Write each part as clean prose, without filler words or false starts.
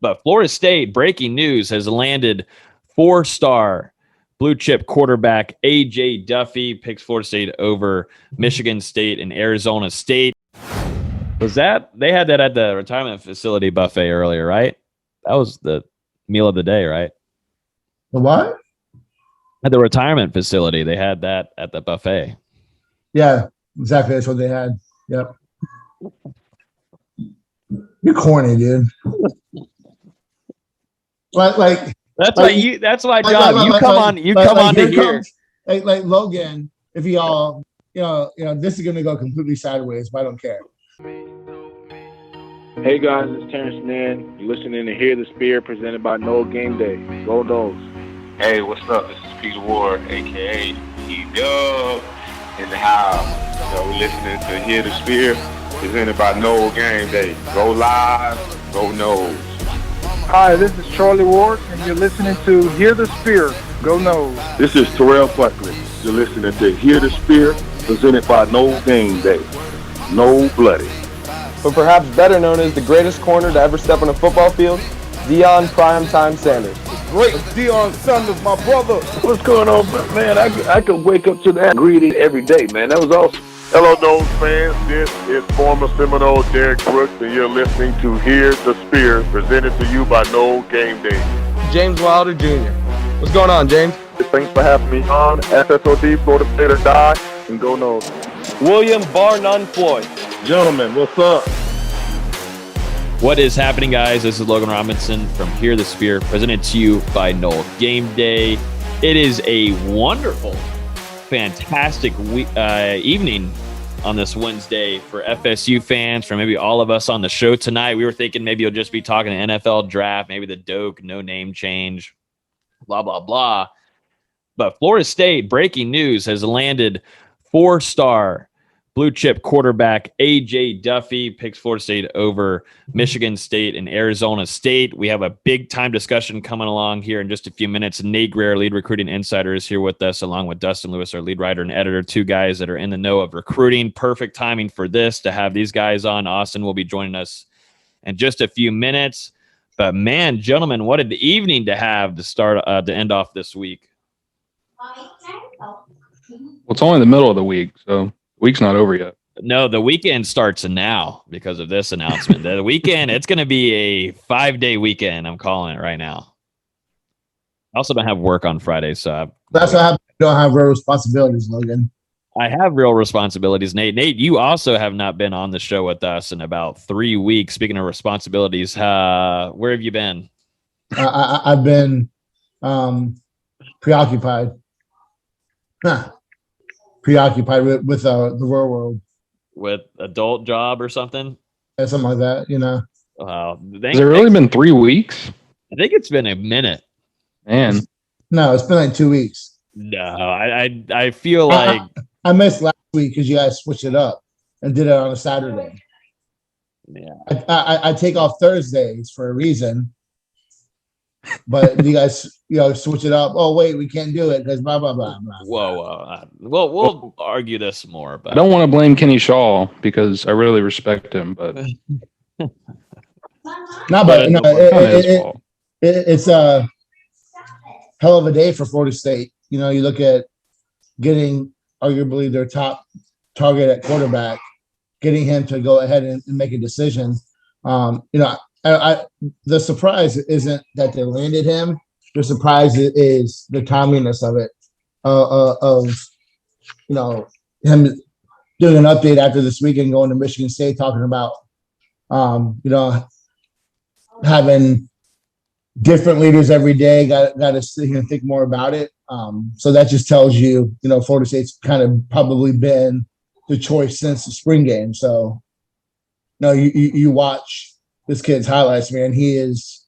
But Florida State, breaking news, has landed 4-star blue chip quarterback AJ Duffy, picks Florida State over Michigan State and Arizona State. Was that they had that at the retirement facility buffet earlier, right? That was the meal of the day, right? The what? At the retirement facility, they had that at the buffet. Yeah, exactly. That's what they had. Yep. You're corny, dude. Like that's my job. You come on to here. Like Logan, if y'all, this is gonna go completely sideways, but I don't care. Hey guys, it's Terrence Mann. You're listening to Hear the Spear, presented by Noles Game Day. Go Noles. Hey, what's up? This is Peter Ward, aka Dub in the house. We're listening to Hear the Spear, presented by Noles Game Day. Go live, go Noles. Hi, this is Charlie Ward, and you're listening to Hear the Spear. Go Noles. This is Terrell Buckley. You're listening to Hear the Spear, presented by Noles Game Day. No Bloody. But perhaps better known as the greatest corner to ever step on a football field, Deion Primetime Sanders. Great Deion Sanders, my brother. What's going on, man? I could wake up to that greeting every day, man. That was awesome. Hello, Noles fans. This is former Seminole Derek Brooks, and you're listening to Hear the Spear, presented to you by Noles Game Day. James Wilder Jr. What's going on, James? Thanks for having me on. FSOD, Florida State or Die, and go Noles. William Bar None Floyd. Gentlemen, what's up? What is happening, guys? This is Logan Robinson from Hear the Spear, presented to you by Noles Game Day. It is a wonderful, fantastic evening on this Wednesday for FSU fans, for maybe all of us on the show tonight. We were thinking maybe you'll just be talking NFL draft, maybe the Doak, no name change, blah, blah, blah. But Florida State, breaking news, has landed 4-star blue chip quarterback AJ Duffy, picks Florida State over Michigan State and Arizona State. We have a big time discussion coming along here in just a few minutes. Nate Greer, lead recruiting insider, is here with us, along with Dustin Lewis, our lead writer and editor, two guys that are in the know of recruiting. Perfect timing for this to have these guys on. Austin will be joining us in just a few minutes. But man, gentlemen, what an evening to have to start to end off this week. Well, it's only the middle of the week, so week's not over yet. No, the weekend starts now because of this announcement. The weekend, it's going to be a 5-day weekend. I'm calling it right now. I also don't have work on Friday, so That's what happens. You don't have real responsibilities, Logan. I have real responsibilities, Nate. Nate, you also have not been on the show with us in about 3 weeks. Speaking of responsibilities, where have you been? I've been preoccupied. Preoccupied with the real world. With adult job or something? Yeah, something like that, Has it really been 3 weeks? I think it's been a minute. Man. No, it's been like 2 weeks. No, I feel like I missed last week because you guys switched it up and did it on a Saturday. Yeah, I take off Thursdays for a reason, but you guys switch it up. Oh wait, we can't do it because blah blah blah blah. Whoa. We'll argue this more, but I don't want to blame Kenny Shaw because I really respect him, but it's a hell of a day for Florida State. You look at getting arguably their top target at quarterback, getting him to go ahead and make a decision. The surprise isn't that they landed him. The surprise is the timeliness of it, him doing an update after this weekend, going to Michigan State, talking about, having different leaders every day. Got to sit here and think more about it. So that just tells you, Florida State's kind of probably been the choice since the spring game. So, you watch this kid's highlights, man. He is.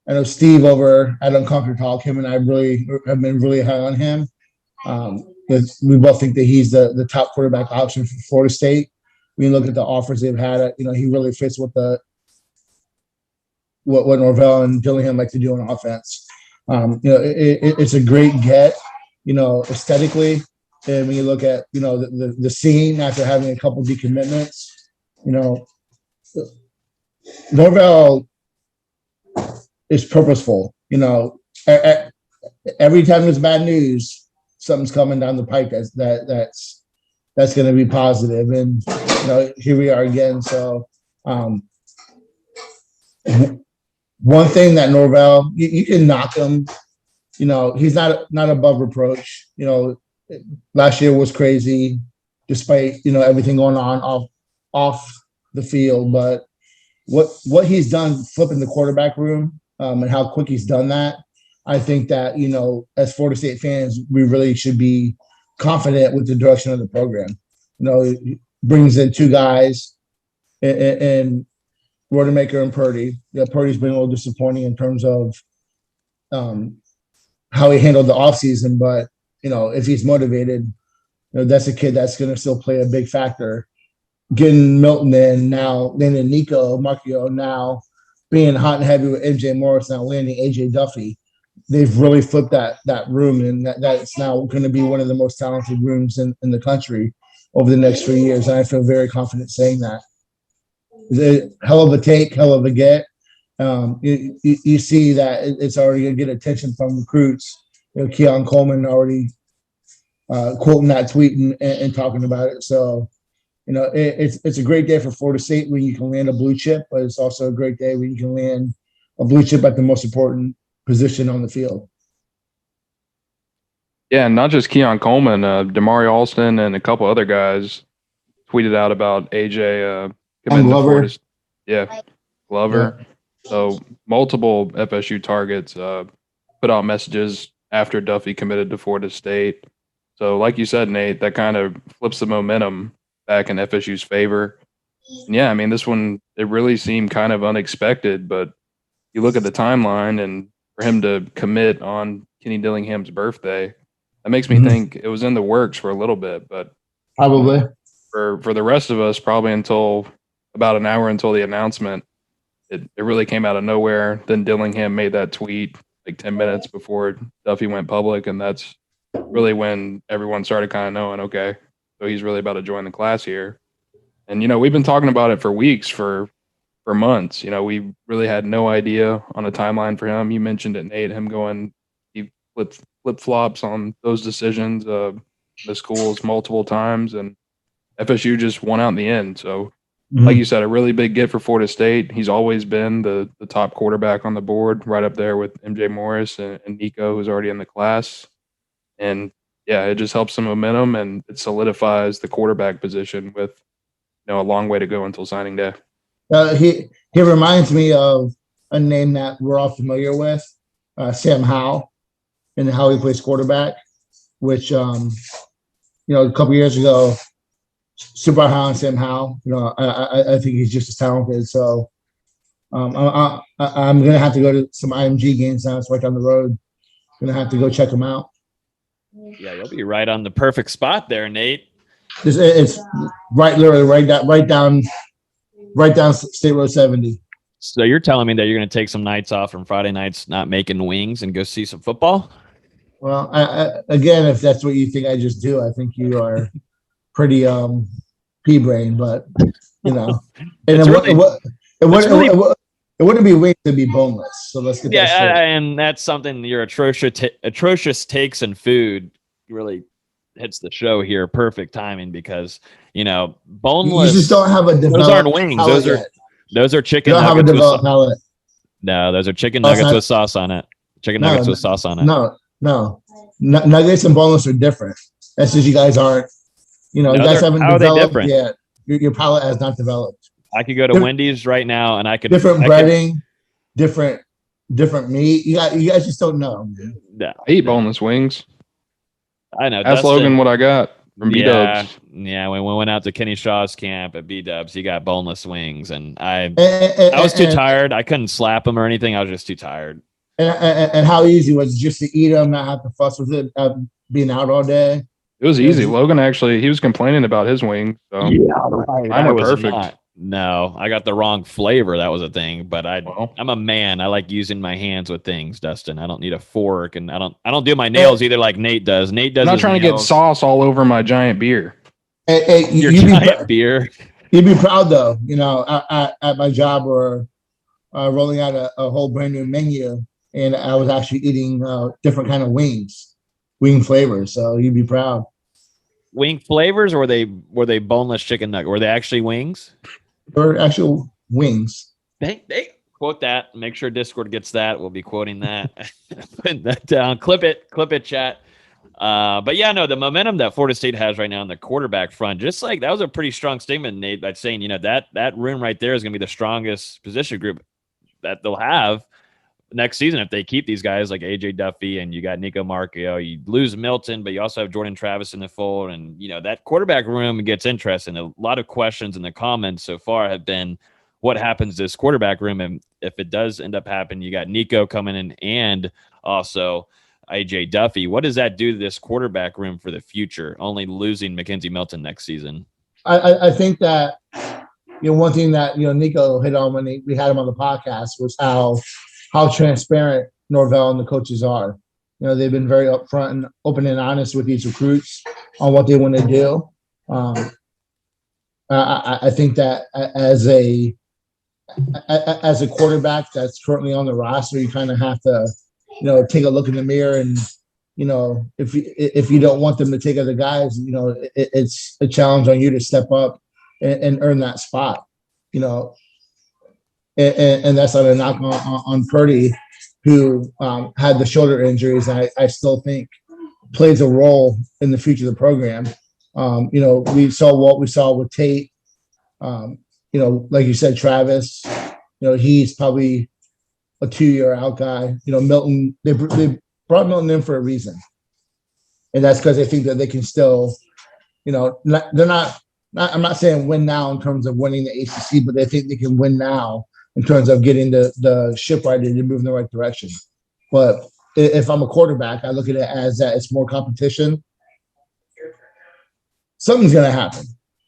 I know Steve over at Unconquered Talk, him and I really have been really high on him. Because we both think that he's the top quarterback option for Florida State. When you look at the offers they've had, he really fits with what Norvell and Dillingham like to do on offense. It's a great get, aesthetically. And when you look at, the scene after having a couple decommitments, Norvell is purposeful. Every time there's bad news, something's coming down the pike that's going to be positive. And here we are again. So one thing that Norvell, you can knock him. He's not above reproach. Last year was crazy, despite everything going on off the field. But what he's done flipping the quarterback room and how quick he's done that, I think that as Florida State fans, we really should be confident with the direction of the program. He brings in two guys and Rodemaker and Purdy. Purdy's been a little disappointing in terms of how he handled the offseason, but if he's motivated, that's a kid that's going to still play a big factor. Getting Milton in now, landing Nico Marchio now, being hot and heavy with MJ Morris, now landing AJ Duffy. They've really flipped that room, and that's now going to be one of the most talented rooms in the country over the next 3 years. And I feel very confident saying that. It's a hell of a take, hell of a get. You see that it's already going to get attention from recruits. Keon Coleman already quoting that tweet and talking about it. So, it's a great day for Florida State when you can land a blue chip, but it's also a great day when you can land a blue chip at the most important position on the field. Yeah, and not just Keon Coleman, Damari Alston and a couple other guys tweeted out about AJ committing to Florida State. Yeah, Glover. Yeah. So multiple FSU targets put out messages after Duffy committed to Florida State. So like you said, Nate, that kind of flips the momentum back in FSU's favor. And yeah, I mean, this one, it really seemed kind of unexpected, but you look at the timeline and for him to commit on Kenny Dillingham's birthday, that makes me think it was in the works for a little bit, but probably for the rest of us, probably until about an hour until the announcement, it really came out of nowhere. Then Dillingham made that tweet like 10 minutes before Duffy went public, and that's really when everyone started kind of knowing, okay, so he's really about to join the class here. And, we've been talking about it for weeks, for months. We really had no idea on a timeline for him. You mentioned it, Nate, him going, he flip-flops on those decisions, the schools multiple times, and FSU just won out in the end. So, like you said, a really big get for Florida State. He's always been the top quarterback on the board, right up there with MJ Morris and Nico, who's already in the class. And, yeah, it just helps some momentum, and it solidifies the quarterback position with a long way to go until signing day. He reminds me of a name that we're all familiar with, Sam Howell, and how he plays quarterback, which, a couple years ago, super high on Sam Howell. I think he's just as talented. So I'm going to have to go to some IMG games now. It's right down the road. Going to have to go check him out. Yeah, you'll be right on the perfect spot there, Nate. It's literally right down State Road 70. So you're telling me that you're going to take some nights off from Friday nights, not making wings, and go see some football? Well, again, if that's what you think I just do, I think you are pretty pea-brain. But and it wouldn't be wings; it'd be boneless. So let's get that straight. And that's something your atrocious takes in food really hits the show here. Perfect timing because boneless. You just don't have a developed. Those aren't wings. Those are chicken nuggets. You don't have a developed palate. No, those are chicken nuggets with sauce on it. Chicken nuggets with sauce on it. No. Nuggets and boneless are different. That's just you guys aren't. You guys haven't developed yet. Your palate has not developed. I could go to Wendy's right now, and I could breading, different meat. You guys just don't know. No, I eat boneless wings. I know. Ask Logan what I got from B-Dubs. Yeah, when we went out to Kenny Shaw's camp at B-Dubs, he got boneless wings, and I was too tired. I couldn't slap him or anything. I was just too tired. And how easy was it just to eat them, not have to fuss with it, being out all day? It was easy. Logan he was complaining about his wings. So mine were perfect. No, I got the wrong flavor. That was a thing, but I'm a man. I like using my hands with things, Dustin. I don't need a fork, and I don't do my nails either like Nate does. Nate does. I'm not trying to get sauce all over my giant beer. Your giant beer. You'd be proud though, at my job or rolling out a whole brand new menu, and I was actually eating different kind of wing flavors. So you'd be proud. Wing flavors, or were they boneless chicken nugget? Were they actually wings? Or actual wings. They quote that. Make sure Discord gets that. We'll be quoting that. Putting that down. Clip it, chat. But yeah, no, the momentum that Florida State has right now on the quarterback front, just like that was a pretty strong statement, Nate, by saying, that room right there is going to be the strongest position group that they'll have next season if they keep these guys like AJ Duffy, and you got Nico Marcio. You lose Milton, but you also have Jordan Travis in the fold, and that quarterback room gets interesting. A lot of questions in the comments so far have been, what happens to this quarterback room? And if it does end up happening, you got Nico coming in and also AJ Duffy. What does that do to this quarterback room for the future? Only losing Mackenzie Milton next season. I think that one thing that Nico hit on when we had him on the podcast was how transparent Norvell and the coaches are. They've been very upfront and open and honest with these recruits on what they want to do. I think that as a quarterback that's currently on the roster, you kind of have to, take a look in the mirror, and if you don't want them to take other guys, it's a challenge on you to step up and earn that spot, and that's not a knock on Purdy, who had the shoulder injuries. I still think plays a role in the future of the program. We saw what we saw with Tate. Like you said, Travis, he's probably a 2-year out guy. Milton, they brought Milton in for a reason. And that's because they think that they can still, I'm not saying win now in terms of winning the ACC, but they think they can win now in terms of getting the ship right and moving in the right direction. But if I'm a quarterback, I look at it as that it's more competition. Something's going to happen.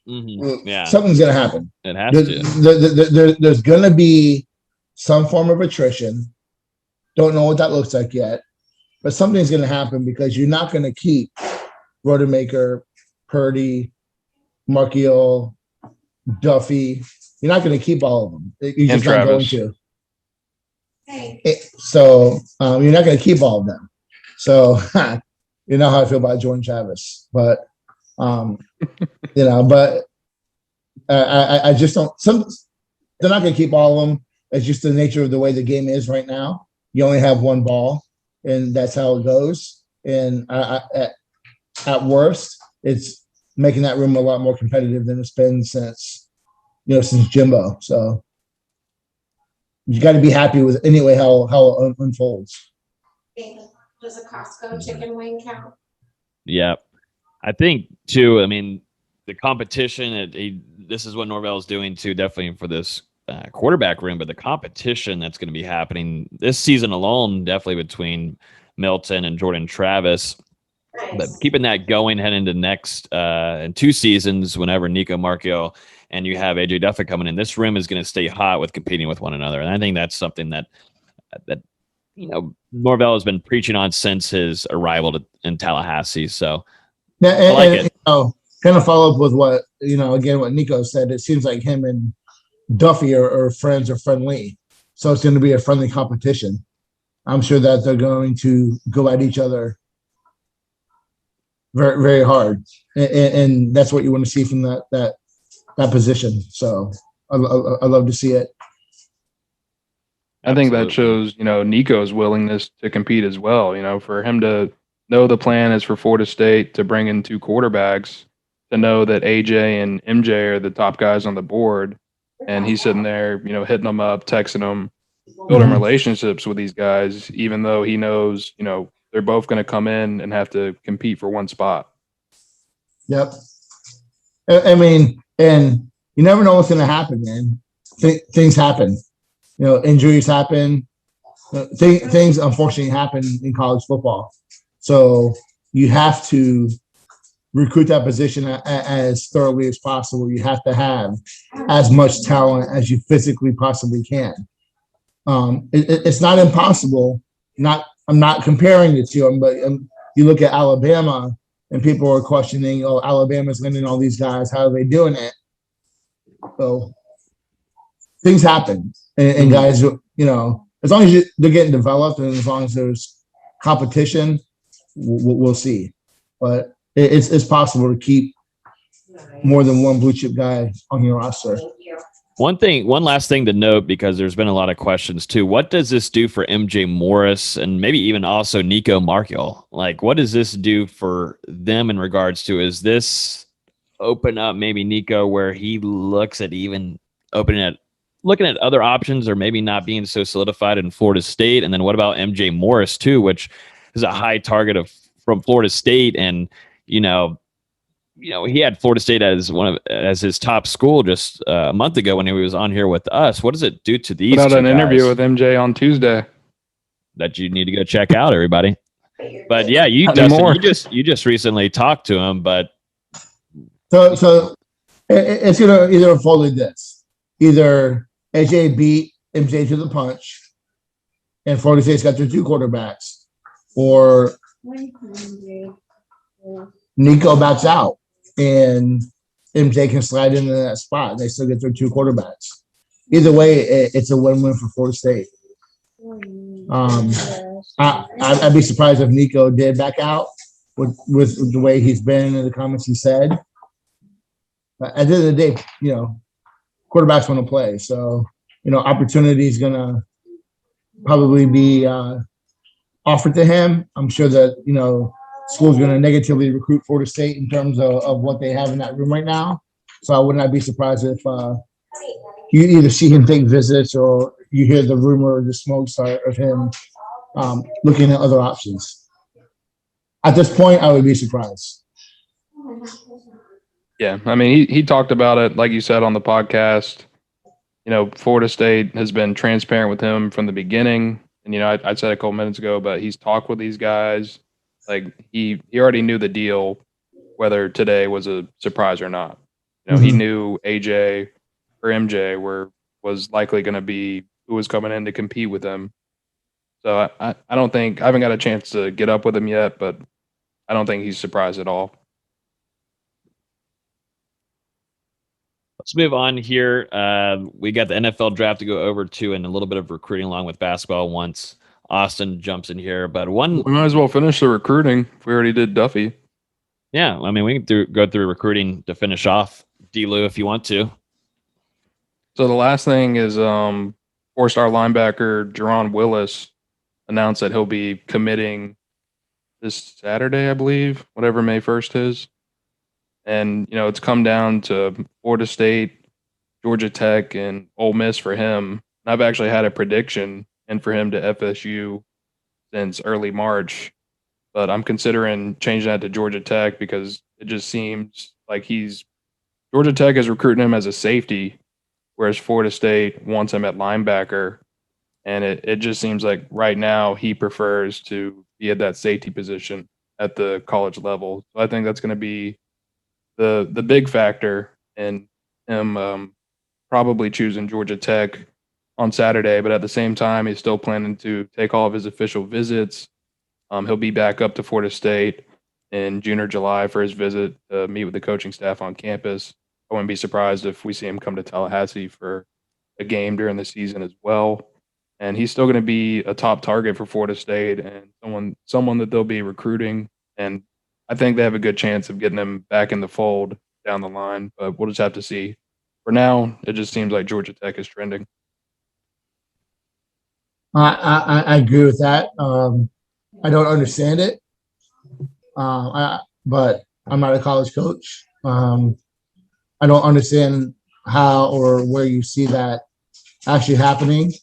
Mm-hmm. Yeah, something's going to happen. It has to. There's going to be some form of attrition. Don't know what that looks like yet, but something's going to happen because you're not going to keep Rodemaker, Purdy, Markiel, Duffy. You're not going to keep all of them. You're just not going to. So you're not going to keep all of them. So you know how I feel about Jordan Travis, but but I just don't. They're not going to keep all of them. It's just the nature of the way the game is right now. You only have one ball, and that's how it goes. And at worst, it's making that room a lot more competitive than it's been since Jimbo. So you got to be happy with anyway how it unfolds. Does a Costco chicken wing count? Yeah, I think too. I mean, the competition. This is what Norvell is doing too. Definitely for this quarterback room, but the competition that's going to be happening this season alone, definitely between Milton and Jordan Travis. Nice. But keeping that going heading into next in 2 seasons, whenever Nico Marcio and you have AJ Duffy coming in, this room is going to stay hot with competing with one another. And I think that's something that Norvell has been preaching on since his arrival in Tallahassee. So I like it. Kind of follow up with what again what Nico said. It seems like him and Duffy are friends or friendly, so it's going to be a friendly competition. I'm sure that they're going to go at each other very, very hard, and that's what you want to see from that position. So I love to see it. I think that shows Nico's willingness to compete as well. For him to know the plan is for Florida State to bring in 2 quarterbacks, to know that AJ and MJ are the top guys on the board. And he's sitting there, hitting them up, texting them, building relationships with these guys, even though he knows, they're both going to come in and have to compete for one spot. Yep. I mean, and you never know what's going to happen, man. Things happen. Injuries happen. Things unfortunately happen in college football. So you have to recruit that position as thoroughly as possible. You have to have as much talent as you physically possibly can. It's not impossible. I'm not comparing it to them, but you look at Alabama and people are questioning, Alabama's landing all these guys. How are they doing it? So things happen. and guys, as long as they're getting developed and as long as there's competition, we'll see. But it's possible to keep more than one blue chip guy on your roster. One last thing to note, because there's been a lot of questions too. What does this do for MJ Morris and maybe even also Nico Markiel? Like, what does this do for them in regards to, is this open up maybe Nico where he looks at even looking at other options or maybe not being so solidified in Florida State? And then what about MJ Morris too, which is a high target from Florida State, and he had Florida State as his top school just a month ago when he was on here with us. What does it do to these? Put out an interview with MJ on Tuesday that you need to go check out, everybody. But yeah, Dustin, you just recently talked to him, but so it's gonna either unfold like this: either AJ beat MJ to the punch, and Florida State's got their two quarterbacks, or Nico backs out and MJ can slide into that spot. They still get their two quarterbacks. Either way, it's a win-win for Florida State. I'd be surprised if Nico did back out with the way he's been and the comments he said. But at the end of the day, quarterbacks want to play. So, opportunity is going to probably be offered to him. I'm sure that, school's going to negatively recruit Florida State in terms of what they have in that room right now. So I would not be surprised if you either see him take visits or you hear the rumor or the smoke start of him looking at other options. At this point, I would be surprised. Yeah, I mean, he talked about it, like you said on the podcast. Florida State has been transparent with him from the beginning. And, I said a couple minutes ago, but he's talked with these guys. Like, he already knew the deal, whether today was a surprise or not. He knew AJ or MJ was likely going to be who was coming in to compete with him. So I don't think – I haven't got a chance to get up with him yet, but I don't think he's surprised at all. Let's move on here. We got the NFL draft to go over to and a little bit of recruiting along with basketball once Austin jumps in here. But we might as well finish the recruiting if we already did Duffy. Yeah, I mean, we can go through recruiting to finish off D-Lou if you want to. So the last thing is four-star linebacker Jerron Willis announced that he'll be committing this Saturday, I believe, whatever May 1st is. And, it's come down to Florida State, Georgia Tech, and Ole Miss for him. And I've actually had a prediction and for him to FSU since early March. But I'm considering changing that to Georgia Tech because it just seems like Georgia Tech is recruiting him as a safety, whereas Florida State wants him at linebacker. And it just seems like right now he prefers to be at that safety position at the college level. So I think that's going to be the big factor in him probably choosing Georgia Tech on Saturday, but at the same time, he's still planning to take all of his official visits. He'll be back up to Florida State in June or July for his visit to meet with the coaching staff on campus. I wouldn't be surprised if we see him come to Tallahassee for a game during the season as well. And he's still going to be a top target for Florida State and someone that they'll be recruiting. And I think they have a good chance of getting him back in the fold down the line, but we'll just have to see. For now, it just seems like Georgia Tech is trending. I agree with that. I don't understand it, but I'm not a college coach. I don't understand how or where you see that actually happening.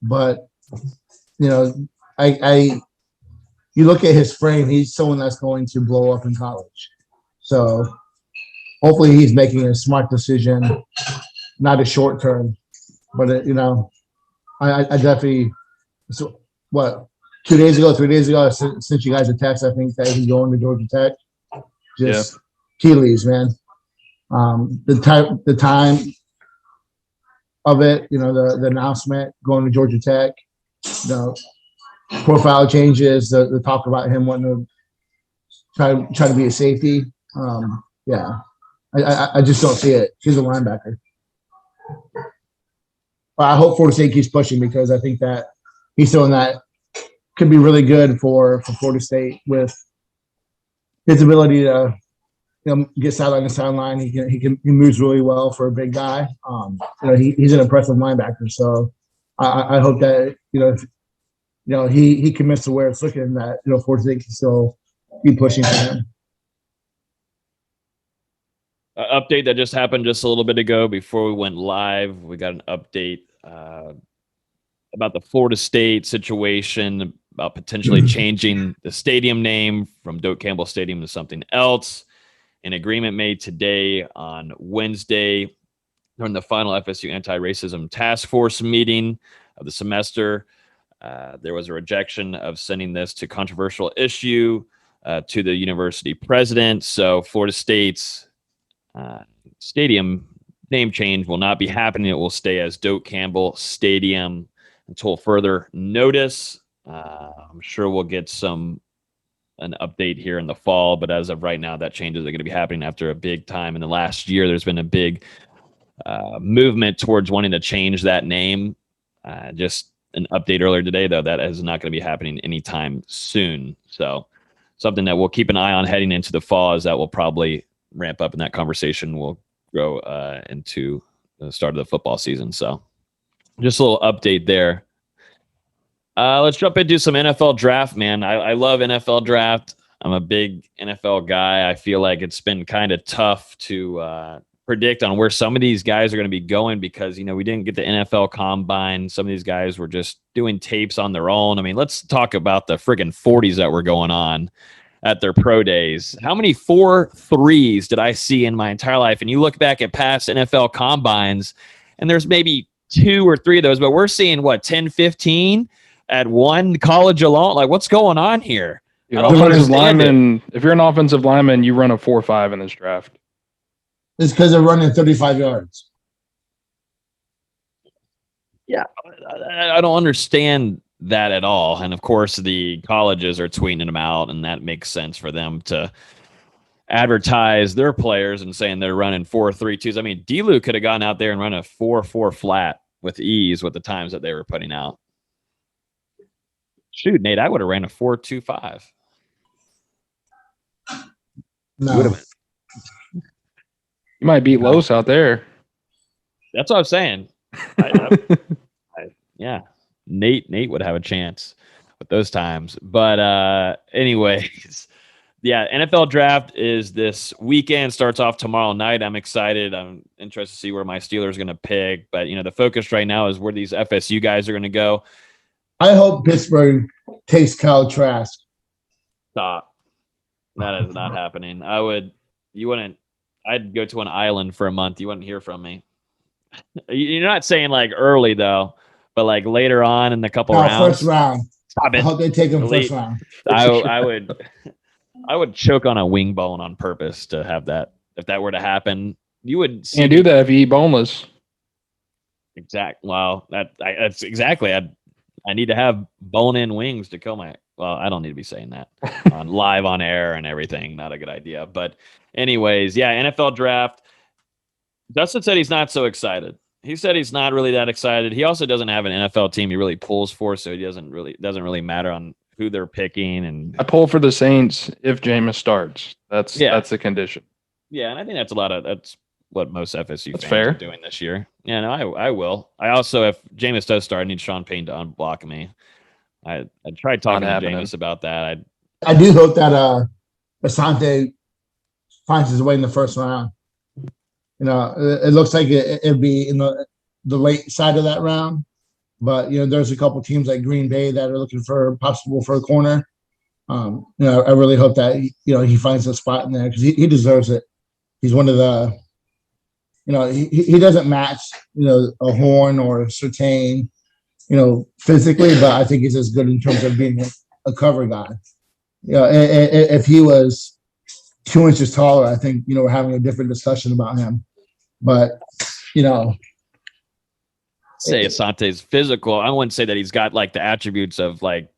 But, you look at his frame, he's someone that's going to blow up in college. So hopefully he's making a smart decision, not a short term. But, I definitely – so what, 3 days ago, I sent you guys a text, I think, that he's going to Georgia Tech. Just tea leaves, man. The time of it, the announcement, going to Georgia Tech, profile changes, the talk about him wanting to try to be a safety. I just don't see it. He's a linebacker. I hope Florida State keeps pushing because I think that he's showing that could be really good for Florida State with his ability to get sideline to sideline. He moves really well for a big guy. He's an impressive linebacker. So I hope that he commits to where it's looking that Florida State can still be pushing for him. Update that just happened just a little bit ago before we went live. We got an update about the Florida State situation, about potentially changing the stadium name from Doak Campbell Stadium to something else. An agreement made today on Wednesday during the final FSU anti-racism task force meeting of the semester. There was a rejection of sending this to controversial issue to the university president. So Florida State's stadium name change will not be happening. It will stay as Doak Campbell Stadium until further notice. I'm sure we'll get an update here in the fall, but as of right now, that changes are going to be happening after a big time. In the last year, there's been a big movement towards wanting to change that name. Just an update earlier today, though, that is not going to be happening anytime soon. So something that we'll keep an eye on heading into the fall is that will probably ramp up, and that conversation will grow into the start of the football season. So just a little update there. Let's jump into some NFL draft, man. I love NFL draft. I'm a big NFL guy. I feel like it's been kind of tough to predict on where some of these guys are going to be going because, we didn't get the NFL combine. Some of these guys were just doing tapes on their own. I mean, let's talk about the friggin' 40s that were going on at their pro days. How many 4.3s did I see in my entire life? And you look back at past NFL combines, and there's maybe 2 or 3 of those, but we're seeing 10, 15 at one college alone. Like, what's going on here? Offensive lineman. If you're an offensive lineman, you run a 4.5 in this draft. It's because they're running 35 yards. Yeah, I don't understand that at all. And of course, the colleges are tweeting them out, and that makes sense for them to advertise their players and saying they're running 4.32s. I mean, D-Luke could have gone out there and run a 4.4 flat with ease with the times that they were putting out. Shoot, Nate, I would have ran a 4.25. No. You might beat Los out there. That's what I'm saying. Yeah, Nate would have a chance with those times. But anyways, yeah, NFL draft is this weekend. Starts off tomorrow night. I'm excited. I'm interested to see where my Steelers are going to pick. But, the focus right now is where these FSU guys are going to go. I hope Pittsburgh takes Kyle Trask. Stop. That is not happening. I'd go to an island for a month. You wouldn't hear from me. You're not saying early though, but later on in the couple rounds. First round. Stop it. I hope they take him first round. I would choke on a wing bone on purpose to have that. If that were to happen, you would see. Can't do that if you eat boneless. Well, that's exactly. I need to have bone-in wings to kill my. Well, I don't need to be saying that on live on air and everything. Not a good idea. But anyways, yeah, NFL draft. Dustin said he's not so excited. He said he's not really that excited. He also doesn't have an NFL team he really pulls for, so he doesn't really matter on who they're picking. And I pull for the Saints if Jameis starts. That's the condition. Yeah, and I think that's what most FSU fans fair. Are doing this year. Yeah, no, I will. I also, if Jameis does start, I need Sean Payne to unblock me. I tried talking to Jameis about that. I do hope that Asante finds his way in the first round. It looks like it'd be in the late side of that round, but there's a couple teams like Green Bay that are looking for a corner. I really hope that he finds a spot in there because he deserves it. He's one of the. He doesn't match a Horn or a Surtain, physically, but I think he's as good in terms of being a cover guy. If he was 2 inches taller, I think we're having a different discussion about him. But say Asante's physical. I wouldn't say that he's got the attributes of the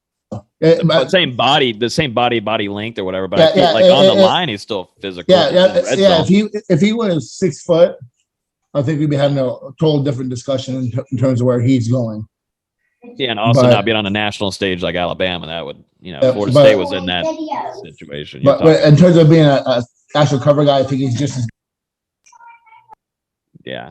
same body length or whatever. But I feel on the line he's still physical. Yeah. If he was 6 foot I think we'd be having a total different discussion in terms of where he's going. Yeah, and also not being on a national stage like Alabama. That would, Florida State was in that situation. But in terms of being a actual cover guy, I think he's just as yeah.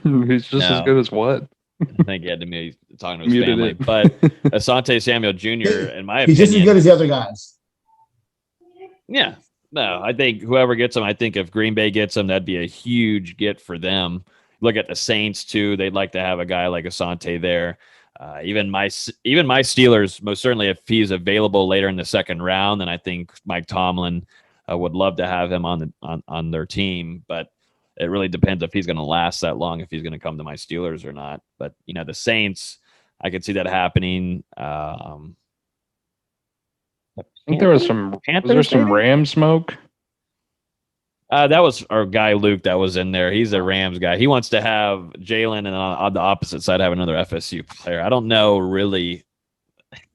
He's just as good as what? I think he had to be talking to his family. But Asante Samuel Jr., in my opinion, he's just as good as the other guys. Yeah. No, I think whoever gets him, I think if Green Bay gets him, that'd be a huge get for them. Look at the Saints too; they'd like to have a guy like Asante there. Even my Steelers, most certainly, if he's available later in the second round, then I think Mike Tomlin would love to have him on their team. But it really depends if he's going to last that long, if he's going to come to my Steelers or not. But the Saints, I could see that happening. I think there was some Ram smoke. That was our guy Luke that was in there. He's a Rams guy. He wants to have Jalen, and on the opposite side have another FSU player. I don't know really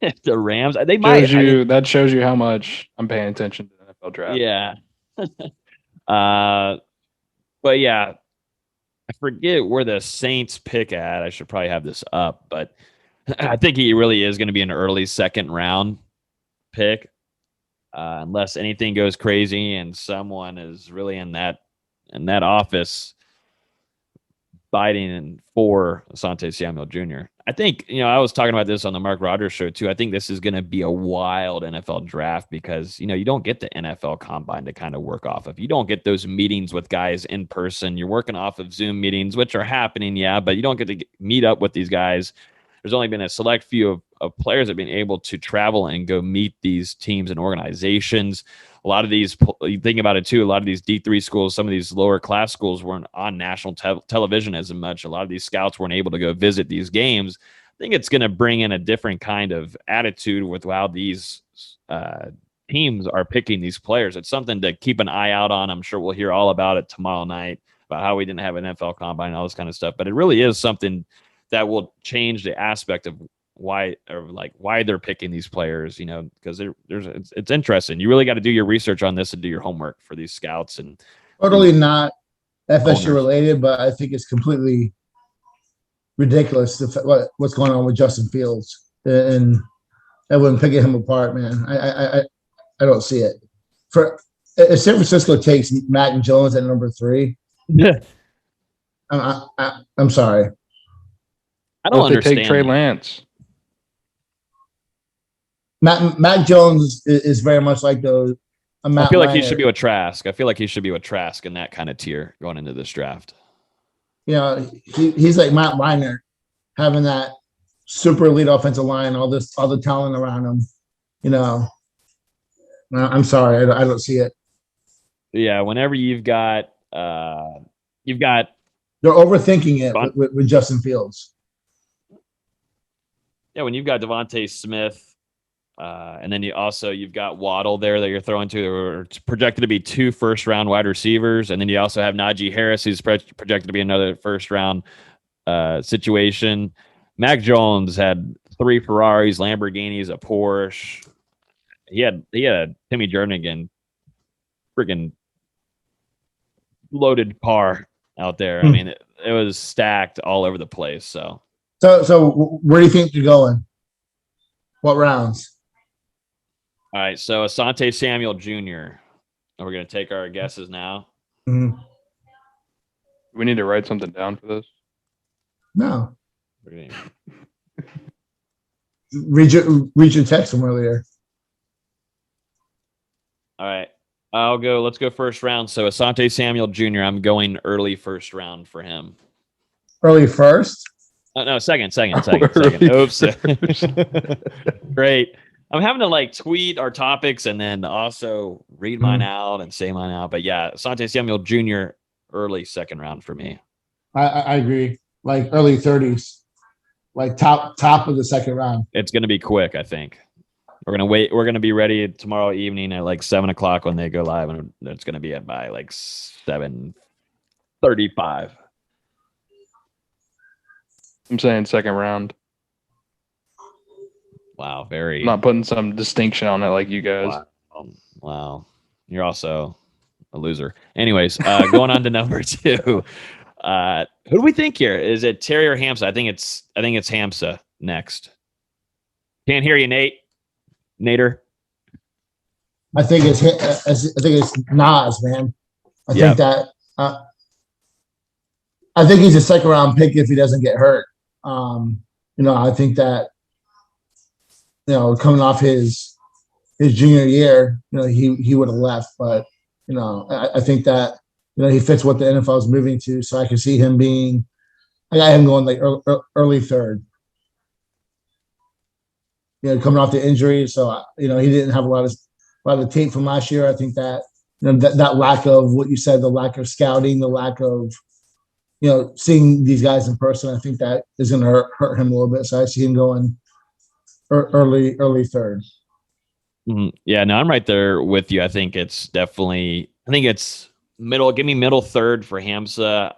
if the Rams. They might. That shows you how much I'm paying attention to the NFL draft. Yeah. But yeah, I forget where the Saints pick at. I should probably have this up, but I think he really is going to be an early second round pick. Unless anything goes crazy and someone is really in that office fighting for Asante Samuel Jr. I think, I was talking about this on the Mark Rogers show too. I think this is going to be a wild NFL draft because, you don't get the NFL combine to kind of work off of. You don't get those meetings with guys in person. You're working off of Zoom meetings, which are happening, yeah, but you don't get to meet up with these guys. There's only been a select few of players that have been able to travel and go meet these teams and organizations. A lot of these, you think about it too, a lot of these D3 schools, some of these lower class schools weren't on national television as much. A lot of these scouts weren't able to go visit these games. I think it's going to bring in a different kind of attitude with how these teams are picking these players. It's something to keep an eye out on. I'm sure we'll hear all about it tomorrow night, about how we didn't have an NFL combine and all this kind of stuff. But it really is something that will change the aspect of why they're picking these players, because it's interesting. You really got to do your research on this and do your homework for these scouts. And totally not FSU related, but I think it's completely ridiculous what's going on with Justin Fields and everyone picking him apart, man. I don't see it. If San Francisco takes Mac Jones at number 3, yeah, I'm sorry. I don't understand. They take Trey Lance. Mac Jones is very much like those. I feel like he should be with Trask. I feel like he should be with Trask in that kind of tier going into this draft. He's like Matt Reiner, having that super elite offensive line, all the talent around him. I'm sorry, I don't see it. Yeah, whenever you've got they're overthinking it with Justin Fields. Yeah, when you've got Devontae Smith, and then you've got Waddle there that you're throwing to, or it's projected to be 2 first-round wide receivers, and then you also have Najee Harris, who's projected to be another first-round situation. Mac Jones had 3 Ferraris, Lamborghinis, a Porsche. He had Timmy Jernigan, freaking loaded car out there. I mean, it was stacked all over the place. So where do you think you're going? What rounds? All right, so Asante Samuel Jr. We're going to take our guesses now. Mm-hmm. We need to write something down for this. No. Read your text from earlier. All right, let's go first round. So Asante Samuel Jr., I'm going early first round for him. Early first? No, second. Oops. Great. I'm having to tweet our topics and then also read mine out and say mine out. But yeah, Asante Samuel Jr., early second round for me. I agree. Early 30s, top of the second round. It's going to be quick, I think. We're going to wait. We're going to be ready tomorrow evening at 7:00 when they go live, and it's going to be at by 7:35. I'm saying second round. Wow, very. I'm not putting some distinction on it like you guys. Wow. You're also a loser. Anyways, going on to number 2. Who do we think here? Is it Terry or Hamza? I think it's Hamza next. Can't hear you, Nate. Nader. I think it's Nas, man. I think that I think he's a second round pick if he doesn't get hurt. I think that coming off his junior year, he would have left, but I think that he fits what the NFL is moving to. So I can see him being. I got him going like early third. Coming off the injury, so he didn't have a lot of tape from last year. I think that that lack of what you said, the lack of scouting, the lack of seeing these guys in person, I think that is going to hurt him a little bit. So I see him going early third. Mm-hmm. Yeah, no, I'm right there with you. I think it's middle. Give me middle third for Hamza.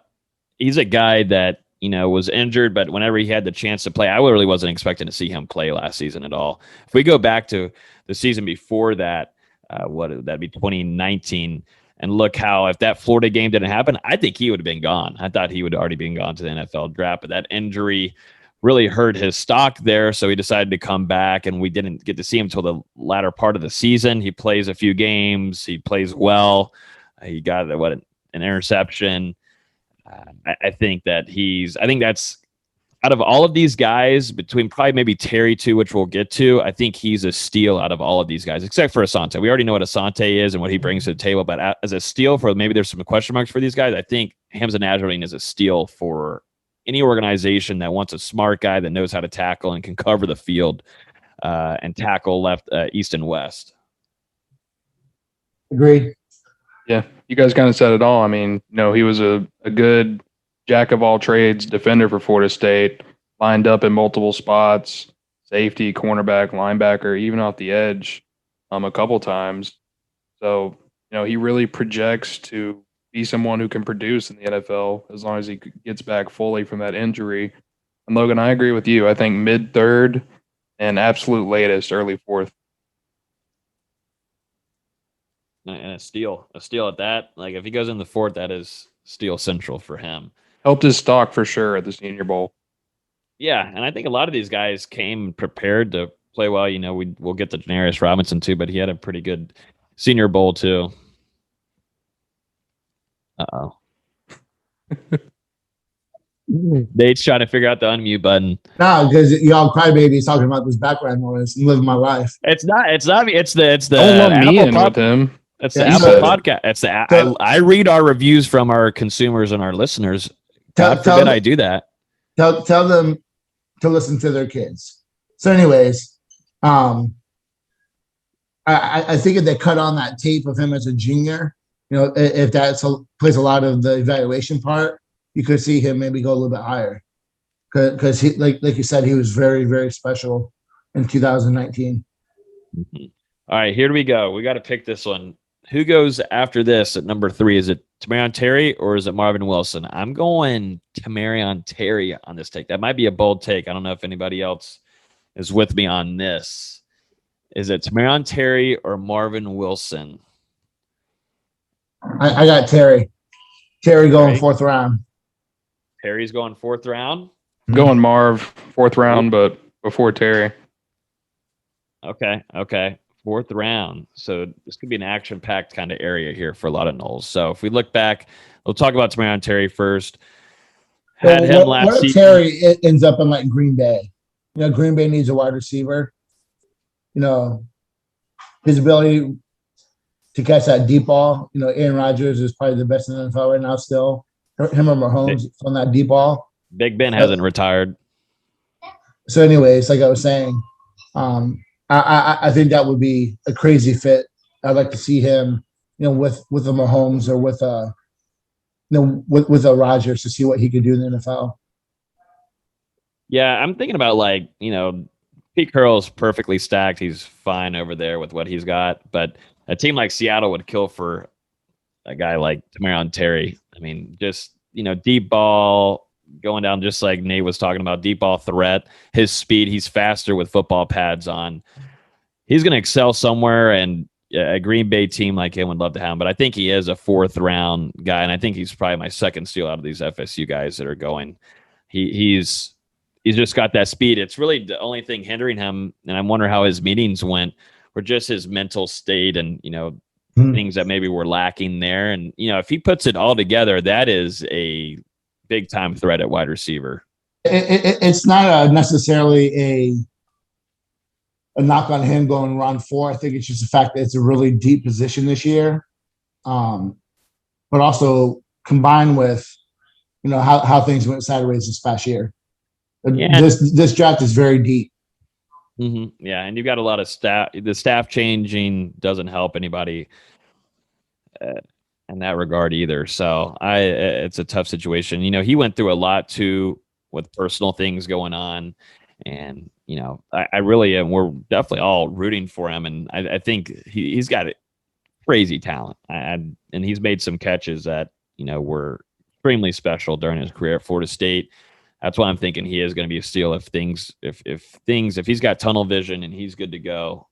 He's a guy that was injured, but whenever he had the chance to play, I really wasn't expecting to see him play last season at all. If we go back to the season before that, that'd be 2019, and look how if that Florida game didn't happen, I think he would have been gone. I thought he would have already been gone to the NFL draft, but that injury really hurt his stock there, so he decided to come back, and we didn't get to see him until the latter part of the season. He plays a few games. He plays well. He got an interception. I think that's out of all of these guys, between probably maybe Terry too, which we'll get to. I think he's a steal out of all of these guys, except for Asante. We already know what Asante is and what he brings to the table, but as a steal for maybe there's some question marks for these guys. I think Hamza Nazarene is a steal for any organization that wants a smart guy that knows how to tackle and can cover the field and tackle left, east, and west. Agreed. Yeah, you guys kind of said it all. I mean, he was a good jack of all trades defender for Florida State, lined up in multiple spots, safety, cornerback, linebacker, even off the edge a couple times. So, he really projects to be someone who can produce in the NFL as long as he gets back fully from that injury. And Logan, I agree with you. I think mid third and absolute latest early fourth. And a steal at that. Like if he goes in the fourth, that is steal central for him. Helped his stock for sure at the Senior Bowl. Yeah, and I think a lot of these guys came prepared to play well. We'll get to Janarius Robinson too, but he had a pretty good Senior Bowl too. Uh-oh. Nate's trying to figure out the unmute button. No, because y'all crybabies talking about this background noise and living my life. It's not me. It's the Don't lump me in with him. It's the Apple podcast. It's I read our reviews from our consumers and our listeners. God forbid I do that. Tell them to listen to their kids. So, anyways, I think if they cut on that tape of him as a junior, if that plays a lot of the evaluation part, you could see him maybe go a little bit higher. Because he, like you said, he was very, very special in 2019. Mm-hmm. All right, here we go. We got to pick this one. Who goes after this at number 3? Is it Tamarion Terry or is it Marvin Wilson? I'm going Tamarion Terry on this take. That might be a bold take. I don't know if anybody else is with me on this. Is it Tamarion Terry or Marvin Wilson? I got Terry. Terry going fourth round. Terry's going fourth round? I'm going Marv, fourth round, but before Terry. Okay. Fourth round. So this could be an action-packed kind of area here for a lot of Noles. So if we look back, we'll talk about Tamarion Terry first. Had him last season. Terry ends up in like Green Bay. Green Bay needs a wide receiver. His ability to catch that deep ball. Aaron Rodgers is probably the best in the NFL right now still. Him or Mahomes on that deep ball. Big Ben hasn't retired. So anyways, like I was saying, I think that would be a crazy fit. I'd like to see him, with a Mahomes or with a Rodgers to see what he could do in the NFL. Yeah, I'm thinking about Pete Carroll's perfectly stacked. He's fine over there with what he's got, but a team like Seattle would kill for a guy like Tamarion Terry. I mean, just deep ball going down, just like Nate was talking about, deep ball threat, his speed, he's faster with football pads on. He's going to excel somewhere, and a Green Bay team like him would love to have him, but I think he is a 4th round guy, and I think he's probably my second steal out of these FSU guys that are going. He's just got that speed. It's really the only thing hindering him, and I wonder how his meetings went, were just his mental state and, things that maybe were lacking there. And, if he puts it all together, that is a big time threat at wide receiver. It's not necessarily a knock on him going round 4. I think it's just the fact that it's a really deep position this year. But also combined with, how things went sideways this past year. Yeah. This draft is very deep. Mm-hmm. Yeah, and you've got a lot of staff. The staff changing doesn't help anybody in that regard either. So it's a tough situation. He went through a lot too with personal things going on. And, I really am. We're definitely all rooting for him. And I think he's got crazy talent. And he's made some catches that, were extremely special during his career at Florida State. That's why I'm thinking he is going to be a steal if he's got tunnel vision and he's good to go.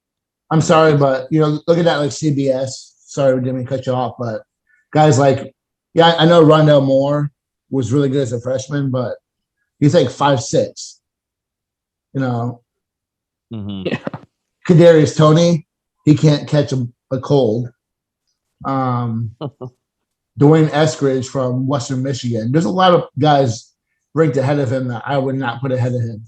I'm sorry, but, look at that, like CBS. Sorry, we didn't mean to cut you off, but guys like, I know Rondell Moore was really good as a freshman, but he's like 5'6". Kadarius Toney, he can't catch a cold. Dwayne Eskridge from Western Michigan. There's a lot of guys ranked ahead of him that I would not put ahead of him.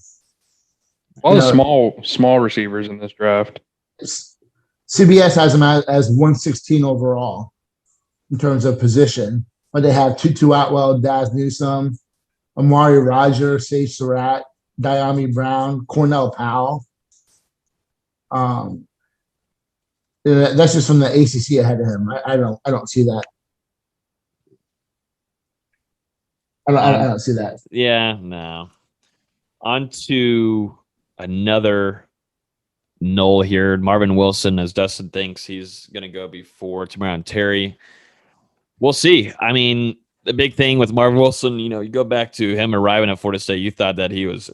A lot of small receivers in this draft. CBS has him as 116 overall in terms of position, but they have Tutu Atwell, Daz Newsome, Amari Rogers, Sage Surratt, Diami Brown, Cornell Powell. That's just from the ACC ahead of him. I don't see that. I don't see that. Yeah, no. On to another Nole here. Marvin Wilson, as Dustin thinks he's going to go before Tamarion Terry. We'll see. I mean, the big thing with Marvin Wilson, you go back to him arriving at Florida State, you thought that he was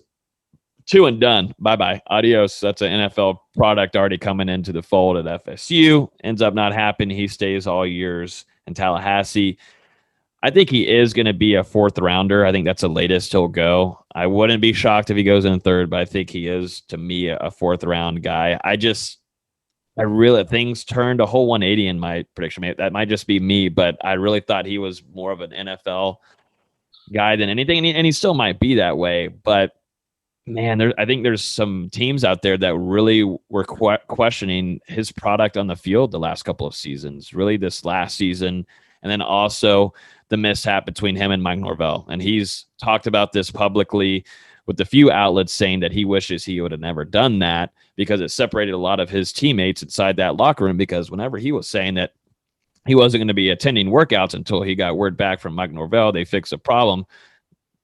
2 and done. Bye-bye. Adios. That's an NFL product already coming into the fold at FSU. Ends up not happening. He stays all years in Tallahassee. I think he is going to be a 4th rounder. I think that's the latest he'll go. I wouldn't be shocked if he goes in 3rd, but I think he is, to me, a 4th round guy. Things turned a whole 180 in my prediction. That might just be me, but I really thought he was more of an NFL guy than anything, and he still might be that way. But man, I think there's some teams out there that really were questioning his product on the field the last couple of seasons, really this last season, and then also the mishap between him and Mike Norvell. And he's talked about this publicly with a few outlets saying that he wishes he would have never done that because it separated a lot of his teammates inside that locker room, because whenever he was saying that he wasn't going to be attending workouts until he got word back from Mike Norvell, they fixed a problem.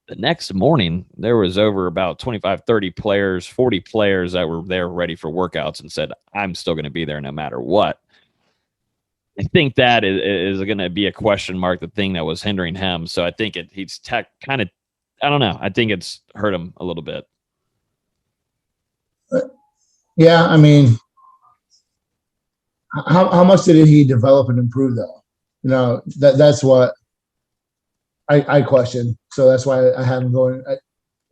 The next morning, there was over about 25, 30 players, 40 players that were there ready for workouts and said, I'm still going to be there no matter what. I think that is going to be a question mark, the thing that was hindering him. So I think he's kind of, I don't know. I think it's hurt him a little bit. Yeah, I mean, how much did he develop and improve, though? That's what I question. So that's why I have him going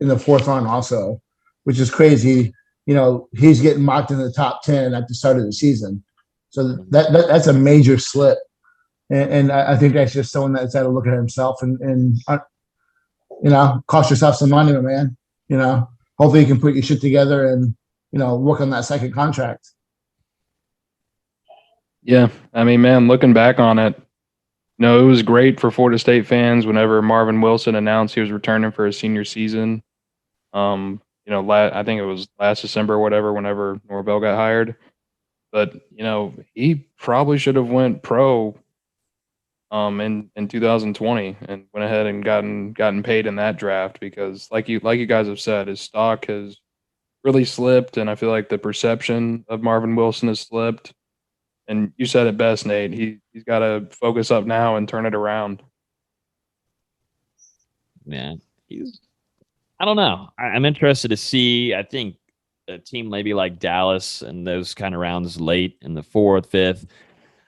in the 4th round also, which is crazy. He's getting mocked in the top 10 at the start of the season. So that's a major slip. And I think that's just someone that's had to look at himself and cost yourself some money, man. Hopefully you can put your shit together and, work on that second contract. Yeah. I mean, man, looking back on it, it was great for Florida State fans whenever Marvin Wilson announced he was returning for his senior season. I think it was last December or whatever, whenever Norvell got hired. But, he probably should have went pro in 2020 and went ahead and gotten paid in that draft, because like you guys have said, his stock has really slipped, and I feel like the perception of Marvin Wilson has slipped. And you said it best, Nate. He's got to focus up now and turn it around. Yeah, I don't know. I'm interested to see. I think a team maybe like Dallas and those kind of rounds late in the 4th, 5th.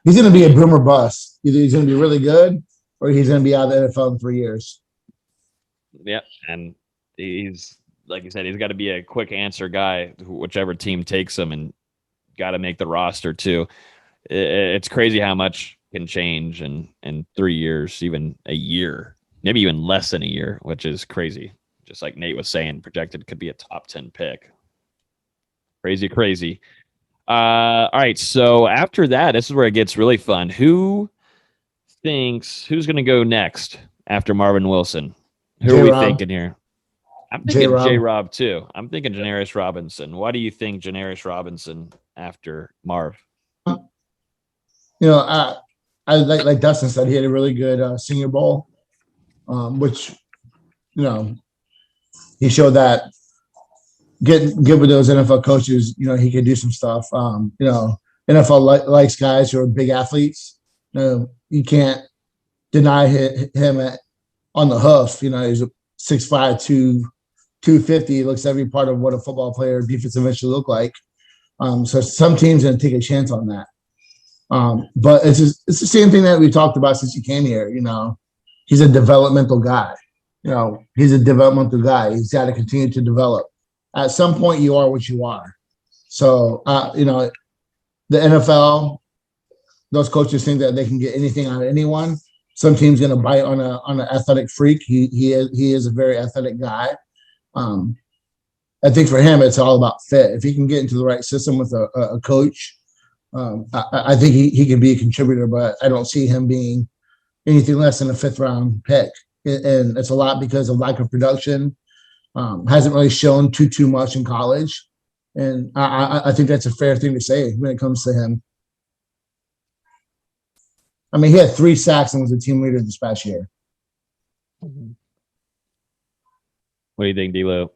He's going to be a boomer bust. Either he's going to be really good or he's going to be out of the NFL in 3 years. Yeah, and he's, like you said, he's got to be a quick answer guy, whichever team takes him, and got to make the roster too. It's crazy how much can change in 3 years, even a year, maybe even less than a year, which is crazy. Just like Nate was saying, projected could be a top 10 pick. Crazy. All right, so after that, this is where it gets really fun. Who's going to go next after Marvin Wilson? Who are we thinking here? I'm thinking J-Rob too. I'm thinking Janarius Robinson. Why do you think Janarius Robinson after Marv? I like Dustin said, he had a really good Senior Bowl, which, he showed that get with those NFL coaches, he could do some stuff. NFL likes guys who are big athletes. You can't deny him on the hoof. He's 6'5", 250. He looks every part of what a football player, defensive end should look like. So some teams going to take a chance on that. But it's the same thing that we talked about since he came here. He's a developmental guy. He's a developmental guy. He's got to continue to develop. At some point, you are what you are. So, the NFL, those coaches think that they can get anything out of anyone. Some team's going to bite on an athletic freak. He is a very athletic guy. I think for him, it's all about fit. If he can get into the right system with a coach, I think he can be a contributor, but I don't see him being anything less than a 5th-round pick. And it's a lot because of lack of production. Hasn't really shown too much in college. And I think that's a fair thing to say when it comes to him. I mean, he had 3 sacks and was a team leader this past year. What do you think, D-Lo?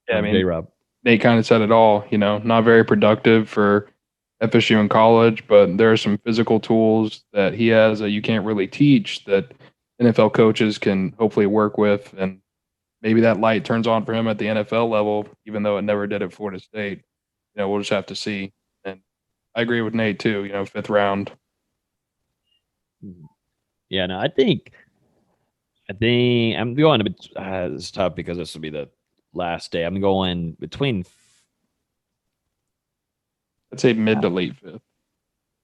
Yeah, I mean, J-Rob. Nate kind of said it all, not very productive for FSU in college, but there are some physical tools that he has that you can't really teach that NFL coaches can hopefully work with. And maybe that light turns on for him at the NFL level, even though it never did at Florida State. We'll just have to see. And I agree with Nate too, 5th round. Yeah, no, I think I'm going a bit. It's tough because this will be the last day. I'm going between. I'd say mid to late 5th.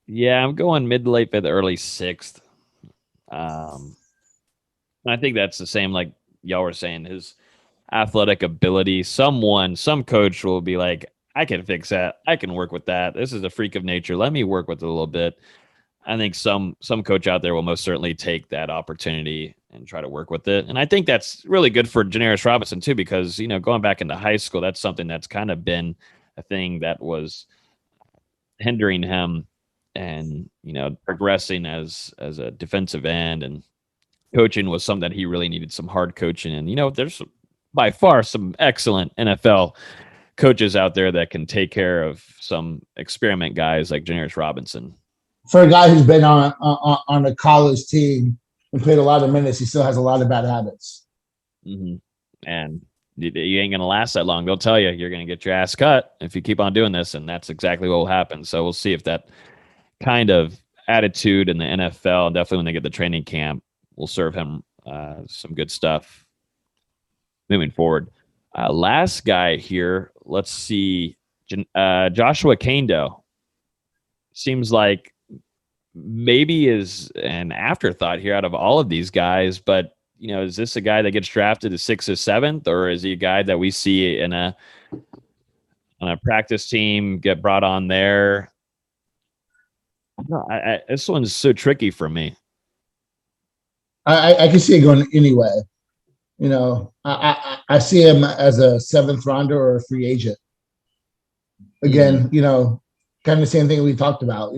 Yeah, I'm going mid to late 5th, early 6th. I think that's the same, like y'all were saying, his athletic ability. Some coach will be like, I can fix that. I can work with that. This is a freak of nature. Let me work with it a little bit. I think some coach out there will most certainly take that opportunity and try to work with it. And I think that's really good for Janarius Robinson too, because, going back into high school, that's something that's kind of been a thing that was hindering him and, progressing as a defensive end, and coaching was something that he really needed some hard coaching. And, there's by far some excellent NFL coaches out there that can take care of some experiment guys like Janarius Robinson. For a guy who's been on a college team and played a lot of minutes, he still has a lot of bad habits. Mm-hmm. And you ain't going to last that long. They'll tell you you're going to get your ass cut if you keep on doing this, and that's exactly what will happen. So we'll see if that kind of attitude in the NFL, definitely when they get the training camp, will serve him some good stuff moving forward. Last guy here, let's see, Joshua Kando. Seems like maybe is an afterthought here out of all of these guys, but is this a guy that gets drafted to 6th or 7th, or is he a guy that we see on a practice team get brought on there? No, this one's so tricky for me. I can see it going anyway. I see him as a 7th rounder or a free agent. Again, kind of the same thing we talked about.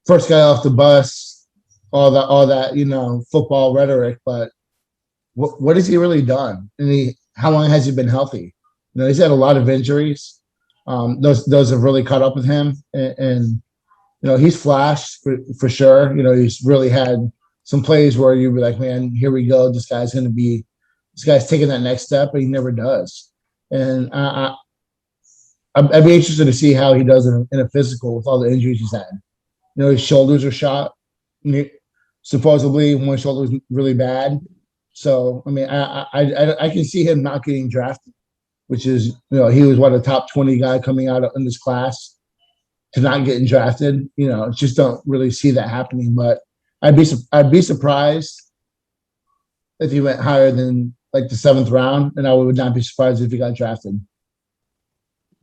First guy off the bus, all that, football rhetoric. But what has he really done? And how long has he been healthy? He's had a lot of injuries. Those have really caught up with him, and he's flashed for sure. He's really had some plays where you'd be like, man, here we go. This guy's taking that next step, but he never does. And I'd be interested to see how he does in a physical with all the injuries he's had. His shoulders are shot. Supposedly, one shoulder was really bad. So, I mean, I can see him not getting drafted, which is, he was a top 20 guy coming out in this class. To not getting drafted, just don't really see that happening. But I'd be surprised if he went higher than like the 7th round, and I would not be surprised if he got drafted.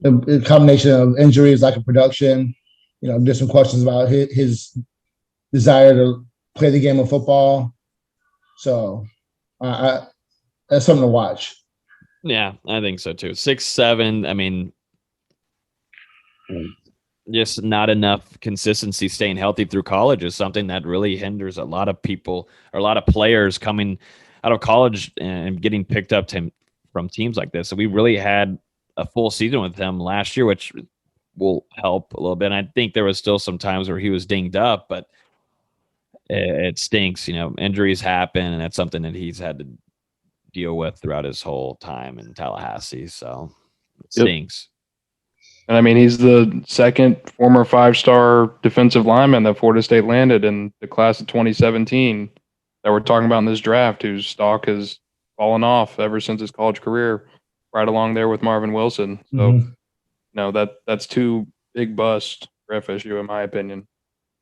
The combination of injuries, lack of production, there's some questions about his desire to play the game of football. So that's something to watch. Yeah, I think so too. 6'7". I mean, just not enough consistency staying healthy through college is something that really hinders a lot of people or a lot of players coming out of college and getting picked up from teams like this. So we really had a full season with him last year, which will help a little bit. And I think there was still some times where he was dinged up, but it stinks. Injuries happen, and that's something that he's had to deal with throughout his whole time in Tallahassee. So it stinks. And I mean, he's the second former 5-star defensive lineman that Florida State landed in the class of 2017 that we're talking about in this draft, whose stock has fallen off ever since his college career, right along there with Marvin Wilson. So, that's 2 big busts for FSU, in my opinion.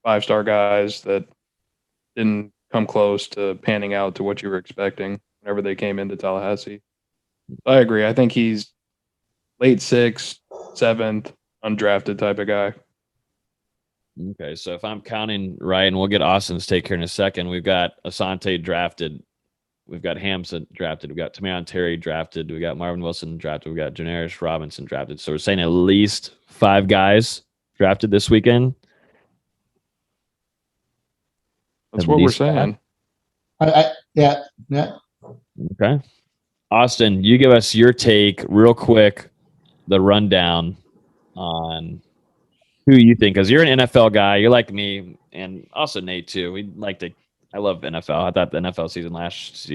5-star guys that didn't come close to panning out to what you were expecting whenever they came into Tallahassee. I agree. I think he's late 6th, 7th, undrafted type of guy. Okay, so if I'm counting right, and we'll get Austin's take here in a second, we've got Asante drafted, we've got Hamza drafted, we've got Tamion Terry drafted, we got Marvin Wilson drafted, we got Janarius Robinson drafted. So we're saying at least 5 guys drafted this weekend. That's what we're saying. Yeah. Okay. Austin, you give us your take real quick, the rundown on who you think, because you're an NFL guy. You're like me, and also Nate too. I love NFL. I thought the NFL season last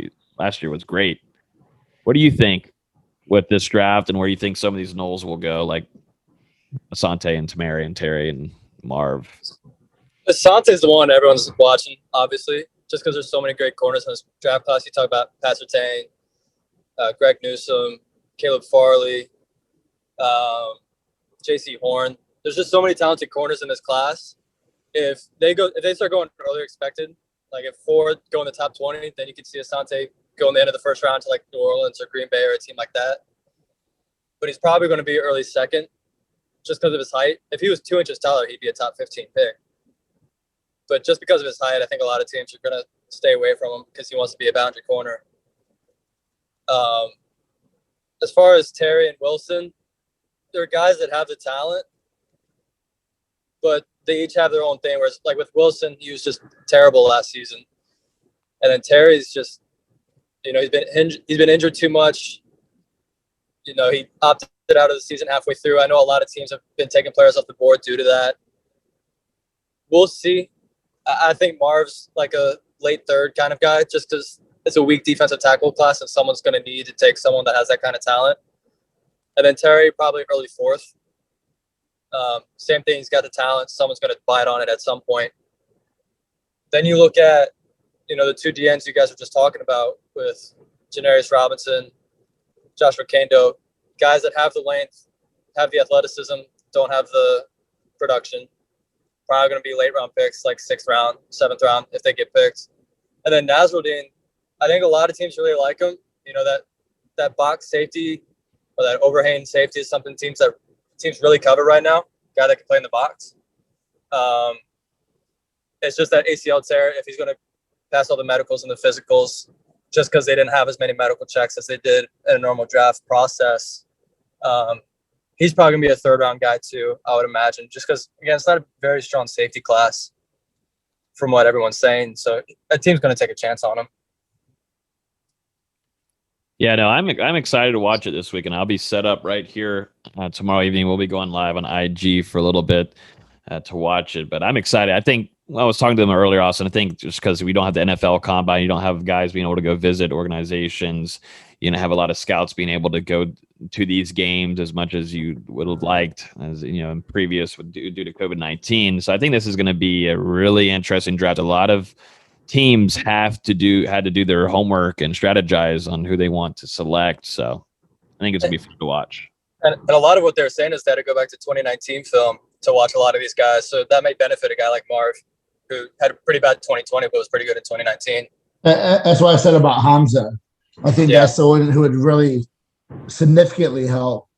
year was great. What do you think with this draft, and where do you think some of these Noles will go, like Asante and Tamari and Terry and Marv? Asante's the one everyone's watching, obviously, just because there's so many great corners in this draft class. You talk about Pat Surtain, Greg Newsome, Caleb Farley, J.C. Horn. There's just so many talented corners in this class. If they start going earlier expected, like if 4 go in the top 20, then you could see Asante go in the end of the first round to like New Orleans or Green Bay or a team like that. But he's probably going to be early second just because of his height. If he was 2 inches taller, he'd be a top 15 pick. But just because of his height, I think a lot of teams are going to stay away from him because he wants to be a boundary corner. As far as Terry and Wilson, there are guys that have the talent, but they each have their own thing. Whereas, like with Wilson, he was just terrible last season, and then Terry's just, he's been injured too much. He opted out of the season halfway through. I know a lot of teams have been taking players off the board due to that. We'll see. I think Marv's like a late 3rd kind of guy, just because it's a weak defensive tackle class, and someone's going to need to take someone that has that kind of talent. And then Terry, probably early 4th. Same thing. He's got the talent. Someone's going to bite on it at some point. Then you look at, the 2 DNs you guys were just talking about with Janarius Robinson, Joshua Kendo, guys that have the length, have the athleticism, don't have the production. Probably going to be late round picks, like 6th round, 7th round, if they get picked. And then Nasruddin, I think a lot of teams really like him. That box safety or that overhang safety is something teams really cover right now. Guy that can play in the box. It's just that ACL tear, if he's going to pass all the medicals and the physicals, just because they didn't have as many medical checks as they did in a normal draft process. He's probably going to be a 3rd round guy too, I would imagine, just because, again, it's not a very strong safety class from what everyone's saying. So a team's going to take a chance on him. Yeah, no, I'm excited to watch it this week, and I'll be set up right here tomorrow evening. We'll be going live on IG for a little bit to watch it, but I'm excited. I think I was talking to them earlier, Austin. I think just because we don't have the NFL combine, you don't have guys being able to go visit organizations. You know, have a lot of scouts being able to go to these games as much as you would have liked, as you know, in previous due to COVID-19. So I think this is going to be a really interesting draft. A lot of teams had to do their homework and strategize on who they want to select. So I think it's gonna be fun to watch. And a lot of what they're saying is that to go back to 2019 film to watch a lot of these guys. So that may benefit a guy like Marv, who had a pretty bad 2020, but was pretty good in 2019. That's what I said about Hamza. I think that's the one who would really significantly help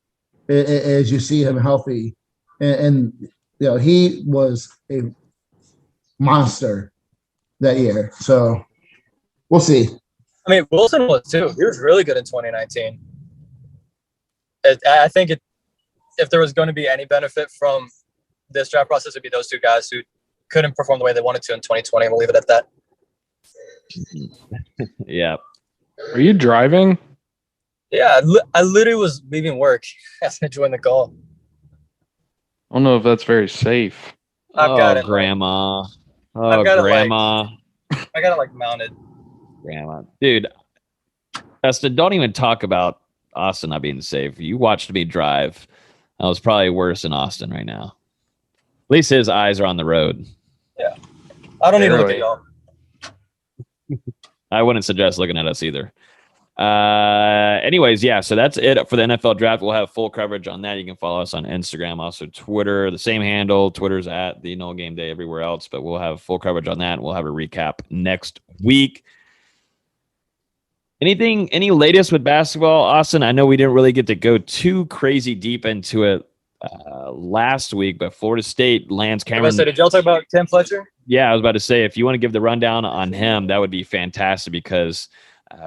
as you see him healthy. And you know, he was a monster that year. So we'll see. I mean, Wilson was too. He was really good in 2019. I think if there was going to be any benefit from this draft process, it would be those two guys who couldn't perform the way they wanted to in 2020. We'll leave it at that. Yeah. Are you driving? Yeah, I literally was leaving work as I joined the call. I don't know if that's very safe. I've got it, Grandma. I've got Grandma. I got it mounted. Grandma. Dude, Dustin, don't even talk about Austin not being safe. You watched me drive. I was probably worse than Austin right now. At least his eyes are on the road. Yeah. I don't even look at y'all. I wouldn't suggest looking at us either. Anyways, yeah, so that's it for the NFL draft. We'll have full coverage on that. You can follow us on Instagram, also Twitter, the same handle. Twitter's at the Nole Game Day everywhere else, but we'll have full coverage on that. We'll have a recap next week. Any latest with basketball, Austin? I know we didn't really get to go too crazy deep into it last week, but Florida State lands Cameron. Did y'all talk about Tim Fletcher? Yeah, I was about to say, if you want to give the rundown on him, that would be fantastic because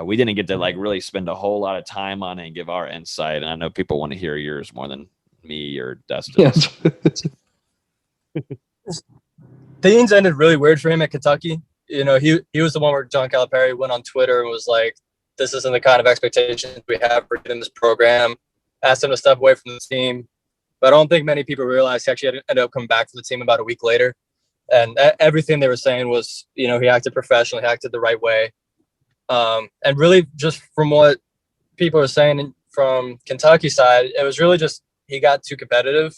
we didn't get to like really spend a whole lot of time on it and give our insight. And I know people want to hear yours more than me or Dustin. Yes. Things ended really weird for him at Kentucky. You know, he was the one where John Calipari went on Twitter and was like, this isn't the kind of expectations we have for in this program. Asked him to step away from the team. But I don't think many people realized he actually ended up coming back to the team about a week later. And everything they were saying was, you know, he acted professionally, he acted the right way. And really just from what people are saying from Kentucky side, it was really just he got too competitive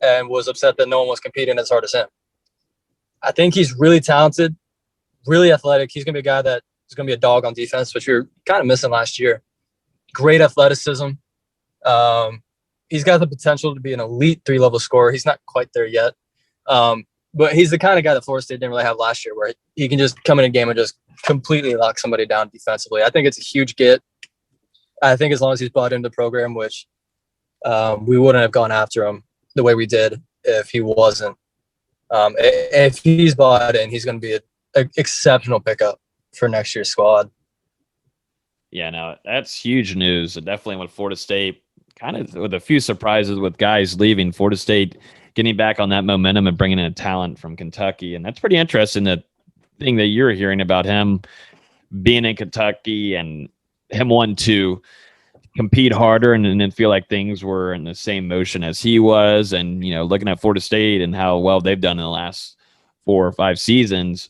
and was upset that no one was competing as hard as him. I think he's really talented, really athletic. He's going to be a guy that is going to be a dog on defense, which we were kind of missing last year. Great athleticism. He's got the potential to be an elite 3-level scorer. He's not quite there yet. But he's the kind of guy that Florida State didn't really have last year, where he can just come in a game and just completely lock somebody down defensively. I think it's a huge get. I think as long as he's bought into the program, which we wouldn't have gone after him the way we did if he wasn't. If he's bought in, he's going to be an exceptional pickup for next year's squad. Yeah, no, that's huge news. Definitely with Florida State, kind of with a few surprises with guys leaving, Florida State getting back on that momentum and bringing in a talent from Kentucky. And that's pretty interesting, that thing that you're hearing about him being in Kentucky and him wanting to compete harder and then feel like things were in the same motion as he was. And, you know, looking at Florida State and how well they've done in the last 4 or 5 seasons,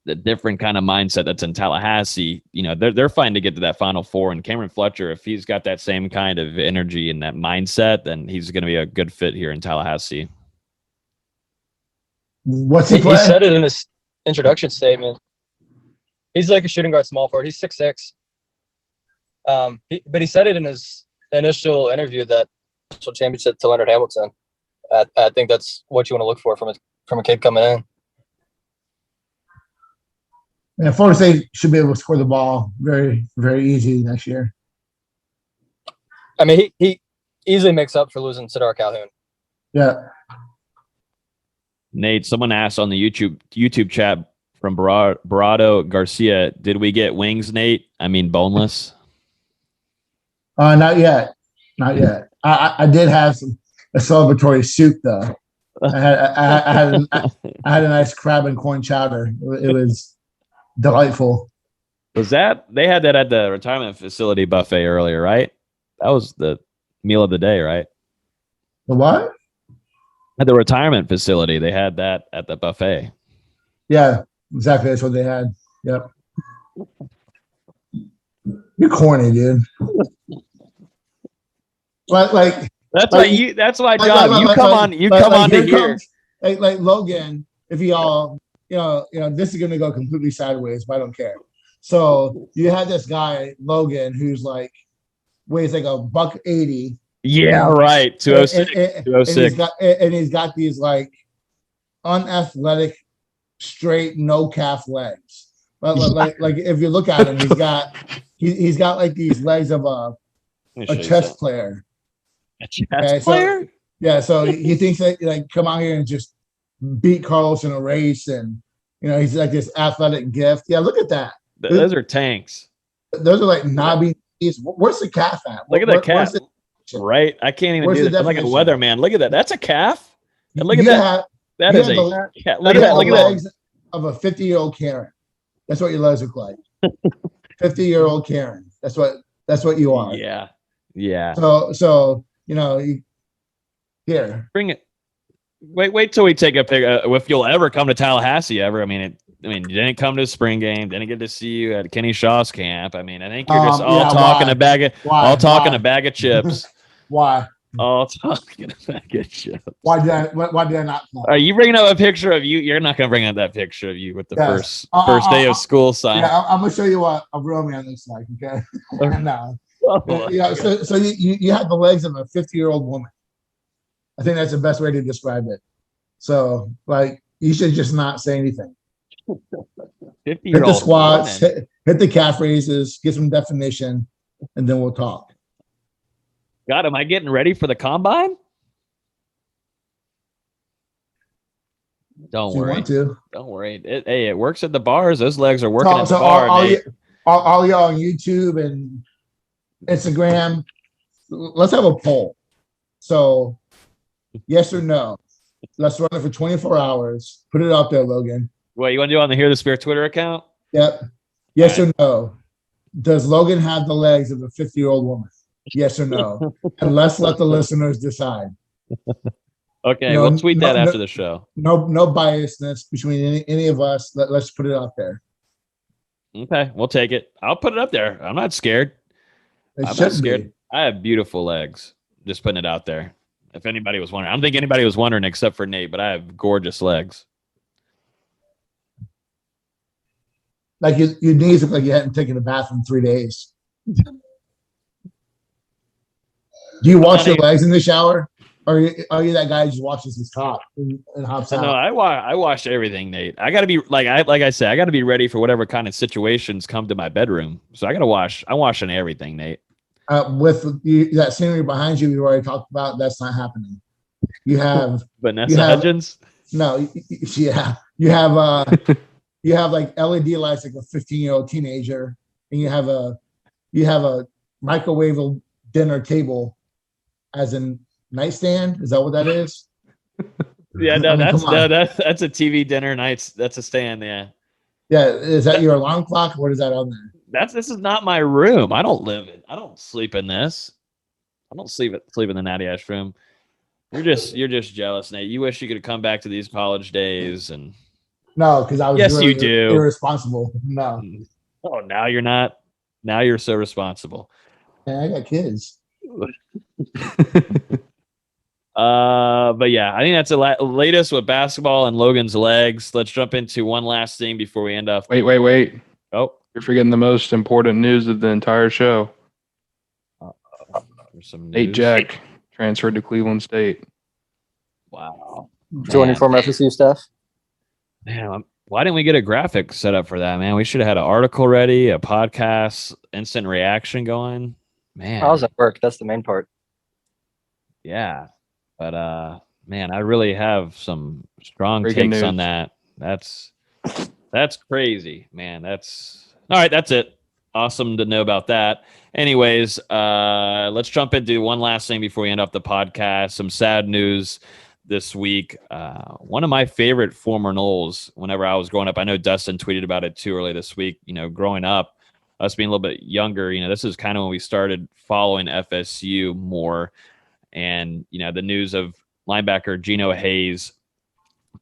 the different kind of mindset that's in Tallahassee, you know, they're fine to get to that Final Four. And Cameron Fletcher, if he's got that same kind of energy and that mindset, then he's going to be a good fit here in Tallahassee. What's he He said it in his introduction statement. He's like a shooting guard small forward. He's 6'6". But he said it in his initial interview that national championship to Leonard Hamilton. I think that's what you want to look for from a kid coming in. And Florida State should be able to score the ball very, very easy next year. I mean, he easily makes up for losing Sidar Calhoun. Yeah. Nate, someone asked on the YouTube chat from Barado Garcia, did we get wings, Nate? I mean, boneless? Not yet. Not yet. I did have a celebratory soup, though. I had a nice crab and corn chowder. It was delightful. Was that they had that at the retirement facility buffet earlier, right? That was the meal of the day, right? The what? At the retirement facility, they had that at the buffet. Yeah, exactly. That's what they had. Yep. You're corny, dude. Like That's like, why you. That's my like- job. like- You like- come like- on. You like- come like on to here here. comes- like Logan. If y'all, this is gonna go completely sideways, but I don't care. So you had this guy Logan who's like weighs like $180. Yeah, right. 206. And 206. he's got these like unathletic, straight, no calf legs. But like if you look at him, he's got like these legs of a chess player. A chess player? Yeah, so he thinks that like come out here and just beat Karlos in a race, and he's like this athletic gift. Yeah, look at that. Those are tanks. Those are like knobby knees. Where's the calf at? Look at the calf. Right? I can't even do that. I'm like a weatherman. Look at that. That's a calf. And look at that. That is a calf. Look at that. Look at that. Legs of a 50-year-old Karen. That's what your legs look like. 50-year-old Karen. That's what you are. Yeah. Yeah. So here. Bring it. Wait till we take a pic. If you'll ever come to Tallahassee ever, you didn't come to the spring game, didn't get to see you at Kenny Shaw's camp. I think you're just all talking a bag of chips. Why? All talking a bag of chips. Why did I not come? Are you bringing up a picture of you? You're not going to bring up that picture of you with the first day of school sign. Yeah, I'm going to show you what a real man looks like. Okay. No. So you have the legs of a 50-year-old woman. I think that's the best way to describe it. So like you should just not say anything. 50-year-old hit the squats, hit the calf raises, get some definition, and then we'll talk. God, am I getting ready for the combine? Don't worry. Want to. Don't worry. It works at the bars. Those legs are working at the bar. All y'all on YouTube and Instagram, let's have a poll. So, yes or no? Let's run it for 24 hours. Put it out there, Logan. What you want to do on the Hear the Spirit Twitter account? Yep. Yes or no? Does Logan have the legs of a 50-year-old woman? Yes or no? And let's let the listeners decide. Okay, we'll tweet that after the show. No biasness between any of us. Let's put it out there. Okay, we'll take it. I'll put it up there. I'm not scared. I'm not scared. I have beautiful legs. Just putting it out there. If anybody was wondering. I don't think anybody was wondering except for Nate, but I have gorgeous legs. Like your knees look like you hadn't taken a bath in 3 days. Do you wash your legs in the shower? Or are you that guy who just washes his top and hops out? No, I wash everything, Nate. I got to be like I said, I got to be ready for whatever kind of situations come to my bedroom. So I got to wash. I'm washing everything, Nate. With that scenery behind you, we already talked about. That's not happening. You have Vanessa Hudgens. No, yeah, you have like LED lights like a 15-year-old teenager, and you have a microwave dinner table as in nightstand. Is that what that is? Yeah, no, that's a TV dinner nights. That's a stand. Yeah. Yeah. Is that your alarm clock? What is that on there? This is not my room. I don't sleep in this. I don't sleep in the Natty Ash room. You're just jealous, Nate. You wish you could come back to these college days and no, because I was you do irresponsible. No. Oh, now you're not. Now you're so responsible. Yeah, I got kids. But yeah, I think that's the latest with basketball and Logan's legs. Let's jump into one last thing before we end up. Wait. Oh, you're forgetting the most important news of the entire show. Nate Jack transferred to Cleveland State. Wow. 24 FSU stuff. Man, why didn't we get a graphic set up for that, man? We should have had an article ready, a podcast, instant reaction going. Man. How does that work? That's the main part. Yeah. But man, I really have some strong Breaking takes news on that. That's crazy, man. That's all right. That's it. Awesome to know about that. Anyways, let's jump into one last thing before we end up the podcast. Some sad news this week. One of my favorite former Noles, whenever I was growing up, I know Dustin tweeted about it too early this week. Growing up, us being a little bit younger, this is kind of when we started following FSU more. And, the news of linebacker Geno Hayes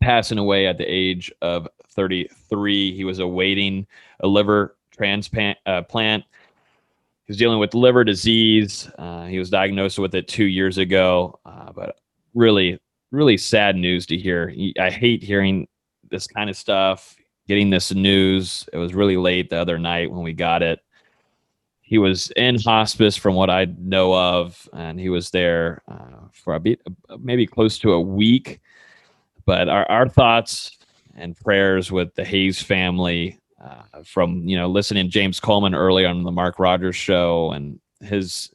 passing away at the age of 33. He was awaiting a liver transplant. He was dealing with liver disease. He was diagnosed with it 2 years ago, but really, really sad news to hear. I hate hearing this kind of stuff, getting this news. It was really late the other night when we got it. He was in hospice from what I know of, and he was there for maybe close to a week. But our thoughts and prayers with the Hayes family, from listening to James Coleman early on the Mark Rogers show, and his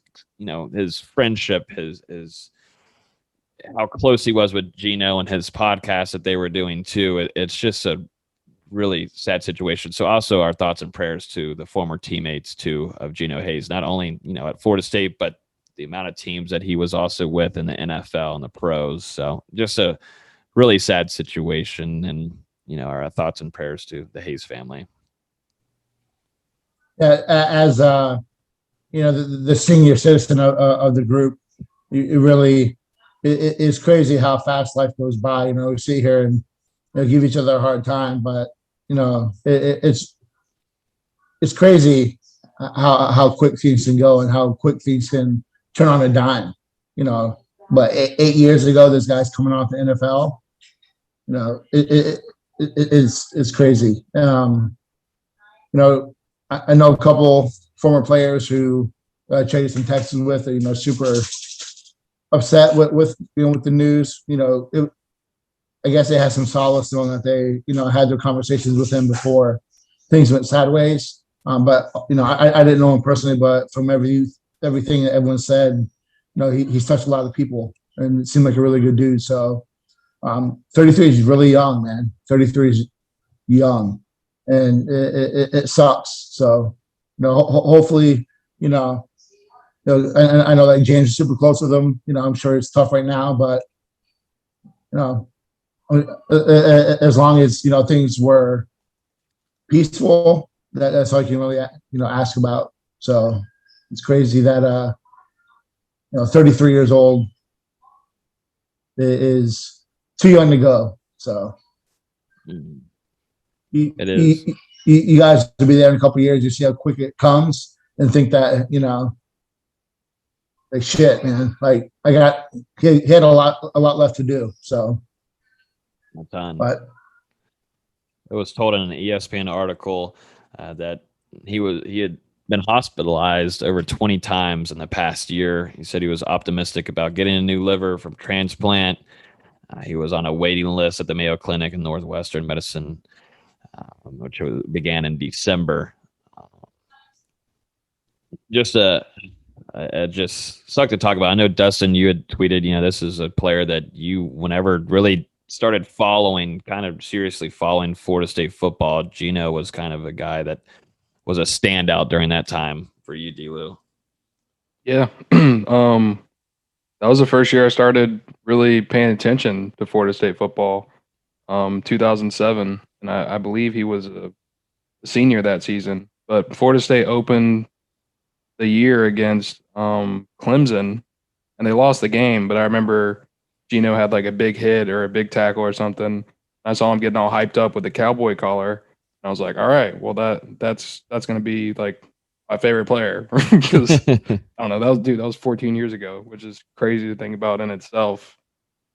friendship, his how close he was with Geno and his podcast that they were doing too. It's just a really sad situation. So also our thoughts and prayers to the former teammates too of Geno Hayes, not only at Florida State, but the amount of teams that he was also with in the NFL and the pros. So just a really sad situation, and our thoughts and prayers to the Hayes family. As the senior citizen of the group, it is crazy how fast life goes by. We sit here and give each other a hard time, but it's crazy how quick things can go and how quick things can turn on a dime. But 8 years ago, this guy's coming off the NFL. It's crazy. I know a couple former players who traded some Texans with, super upset with the news. I guess they had some solace knowing that they, had their conversations with him before things went sideways. But I didn't know him personally, but from everything that everyone said, he's touched a lot of people and it seemed like a really good dude. So 33 is really young, man. 33 is young, and it sucks. So, hopefully, and I know that James is super close with him. I'm sure it's tough right now, but as long as things were peaceful, that's all you can really ask about. So it's crazy that 33 years old is too young to go. So it is. You guys will be there in a couple of years. You see how quick it comes, and think that like shit, man. Like he had a lot left to do. So, done. But it was told in an ESPN article that he had been hospitalized over 20 times in the past year. He said he was optimistic about getting a new liver from transplant. He was on a waiting list at the Mayo Clinic in Northwestern Medicine, which began in December. Just sucked to talk about. I know, Dustin, you had tweeted, this is a player that you, whenever really started kind of seriously following Florida State football, Geno was kind of a guy that was a standout during that time for you, D-Lou. Yeah. That was the first year I started really paying attention to Florida State football, 2007. And I believe he was a senior that season. But Florida State opened the year against Clemson, and they lost the game. But I remember Geno had like a big hit or a big tackle or something. I saw him getting all hyped up with the cowboy collar. And I was like, all right, well, that's going to be like my favorite player. Because I don't know, that was 14 years ago, which is crazy to think about in itself.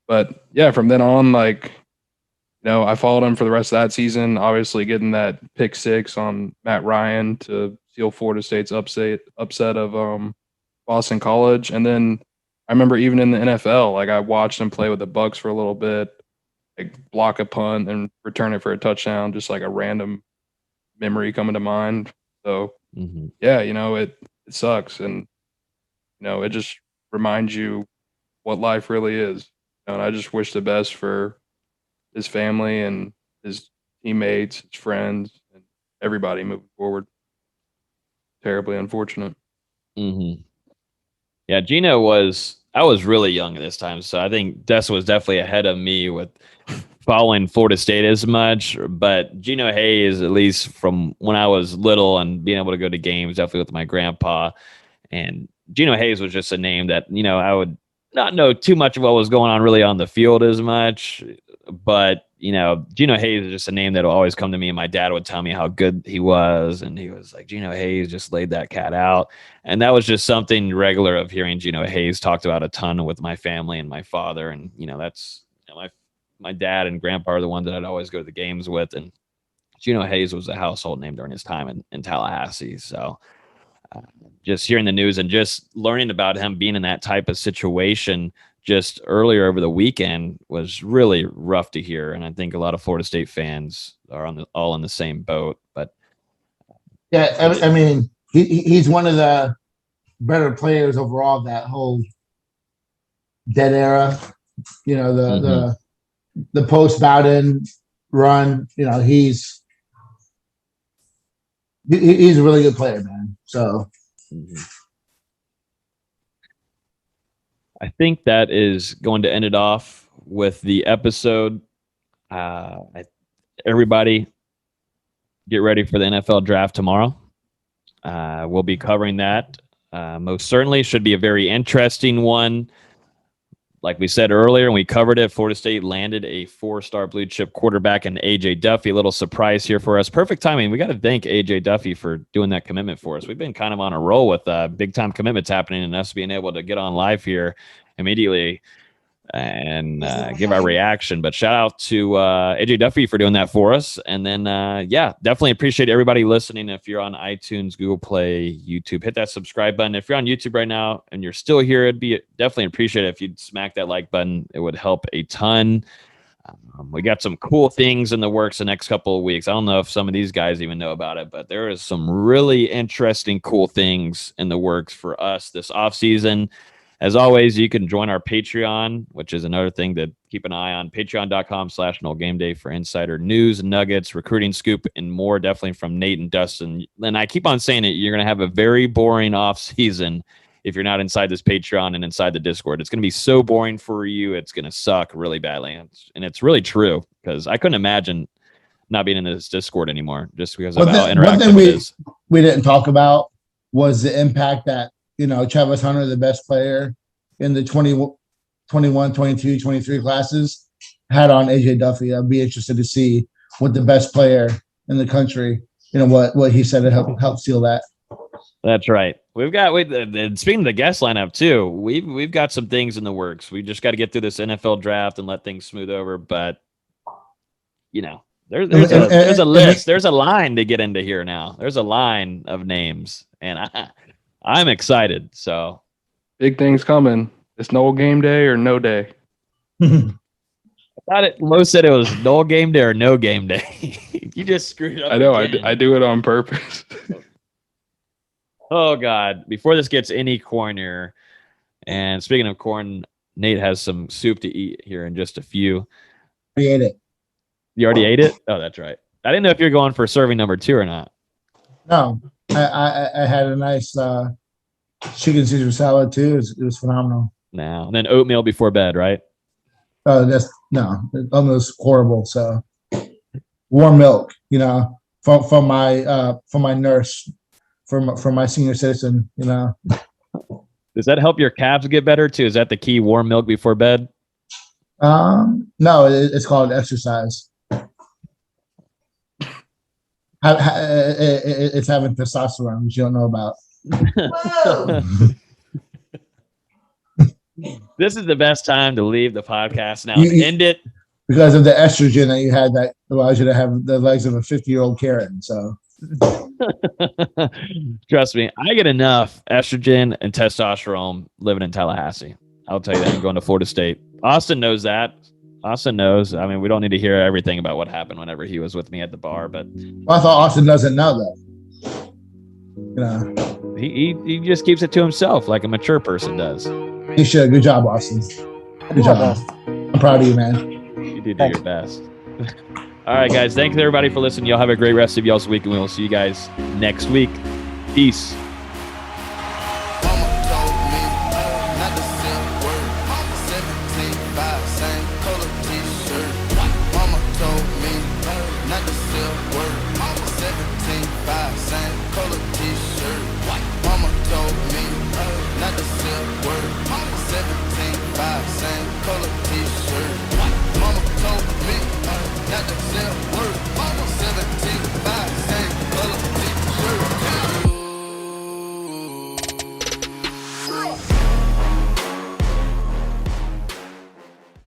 But yeah, from then on, I followed him for the rest of that season, obviously getting that pick 6 on Matt Ryan to seal Florida State's upset of Boston College. And then I remember even in the NFL, I watched him play with the Bucs for a little bit, block a punt and return it for a touchdown, just like a random memory coming to mind. So yeah, it sucks. And, it just reminds you what life really is. And I just wish the best for his family and his teammates, his friends, and everybody moving forward. Terribly unfortunate. Yeah, Geno I was really young at this time, so I think Dustin was definitely ahead of me with following Florida State as much. But Geno Hayes, at least from when I was little and being able to go to games, definitely with my grandpa. And Geno Hayes was just a name that, not know too much of what was going on really on the field as much, but Geno Hayes is just a name that will always come to me, and my dad would tell me how good he was, and he was like, Geno Hayes just laid that cat out, and that was just something regular of hearing Geno Hayes talked about a ton with my family and my father, and that's my dad and grandpa are the ones that I'd always go to the games with, and Geno Hayes was a household name during his time in Tallahassee. So just hearing the news and just learning about him being in that type of situation just earlier over the weekend was really rough to hear. And I think a lot of Florida State fans are all in the same boat. But yeah, I mean, he's one of the better players overall of that whole dead era. The post Bowden run. He's a really good player, man. So. I think that is going to end it off with the episode. Everybody get ready for the NFL draft tomorrow. We'll be covering that. Most certainly should be a very interesting one. Like we said earlier, and we covered it, Florida State landed a 4-star blue chip quarterback in AJ Duffy. A little surprise here for us. Perfect timing. We got to thank AJ Duffy for doing that commitment for us. We've been kind of on a roll with big time commitments happening and us being able to get on live here immediately and give our reaction. But shout out to AJ Duffy for doing that for us. And then, definitely appreciate everybody listening. If you're on iTunes, Google Play, YouTube, hit that subscribe button. If you're on YouTube right now and you're still here, it'd be definitely appreciate it if you'd smack that like button. It would help a ton. We got some cool things in the works the next couple of weeks. I don't know if some of these guys even know about it, but there is some really interesting, cool things in the works for us this offseason. As always, you can join our Patreon, which is another thing to keep an eye on. Patreon.com/NoleGameDay for insider news, nuggets, recruiting scoop, and more. Definitely from Nate and Dustin. And I keep on saying it, you're going to have a very boring off season if you're not inside this Patreon and inside the Discord. It's going to be so boring for you. It's going to suck really badly. And it's really true because I couldn't imagine not being in this Discord anymore just because of how interactive it is. We didn't talk about was the impact that Travis Hunter, the best player in the 21, 22, 23 classes, had on AJ Duffy. I'd be interested to see what the best player in the country, what he said to help seal that. That's right. And speaking of the guest lineup too, we've got some things in the works. We just got to get through this NFL draft and let things smooth over. But there's a list. There's a line to get into here now. There's a line of names, and I'm excited. So big things coming. It's Nole game day or no day. I thought Lo said it was Nole game day or no game day. You just screwed up. I know. I do it on purpose. Oh God! Before this gets any cornier, and speaking of corn, Nate has some soup to eat here in just a few. I ate it. You already ate it? Oh, that's right. I didn't know if you're going for serving number 2 or not. No, I had a nice chicken Caesar salad too. It was phenomenal. No, and then oatmeal before bed, right? That's almost horrible. So warm milk, from my nurse, from my senior citizen, Does that help your calves get better too? Is that the key? Warm milk before bed? No, it's called exercise. It's having testosterone, which you don't know about. This is the best time to leave the podcast now. End it. Because of the estrogen that you had that allows you to have the legs of a 50-year-old Karen. So trust me, I get enough estrogen and testosterone living in Tallahassee. I'll tell you that. I'm going to Florida State. Austin knows that. Austin knows. I mean, we don't need to hear everything about what happened whenever he was with me at the bar, but I thought Austin doesn't know that. He just keeps it to himself like a mature person does. He should. Good job, Austin. Good job. I'm proud of you, man. You do your best. All right, guys. Thanks everybody for listening. Y'all have a great rest of y'all's week, and we will see you guys next week. Peace. Mama told me not to sell word. 17 work.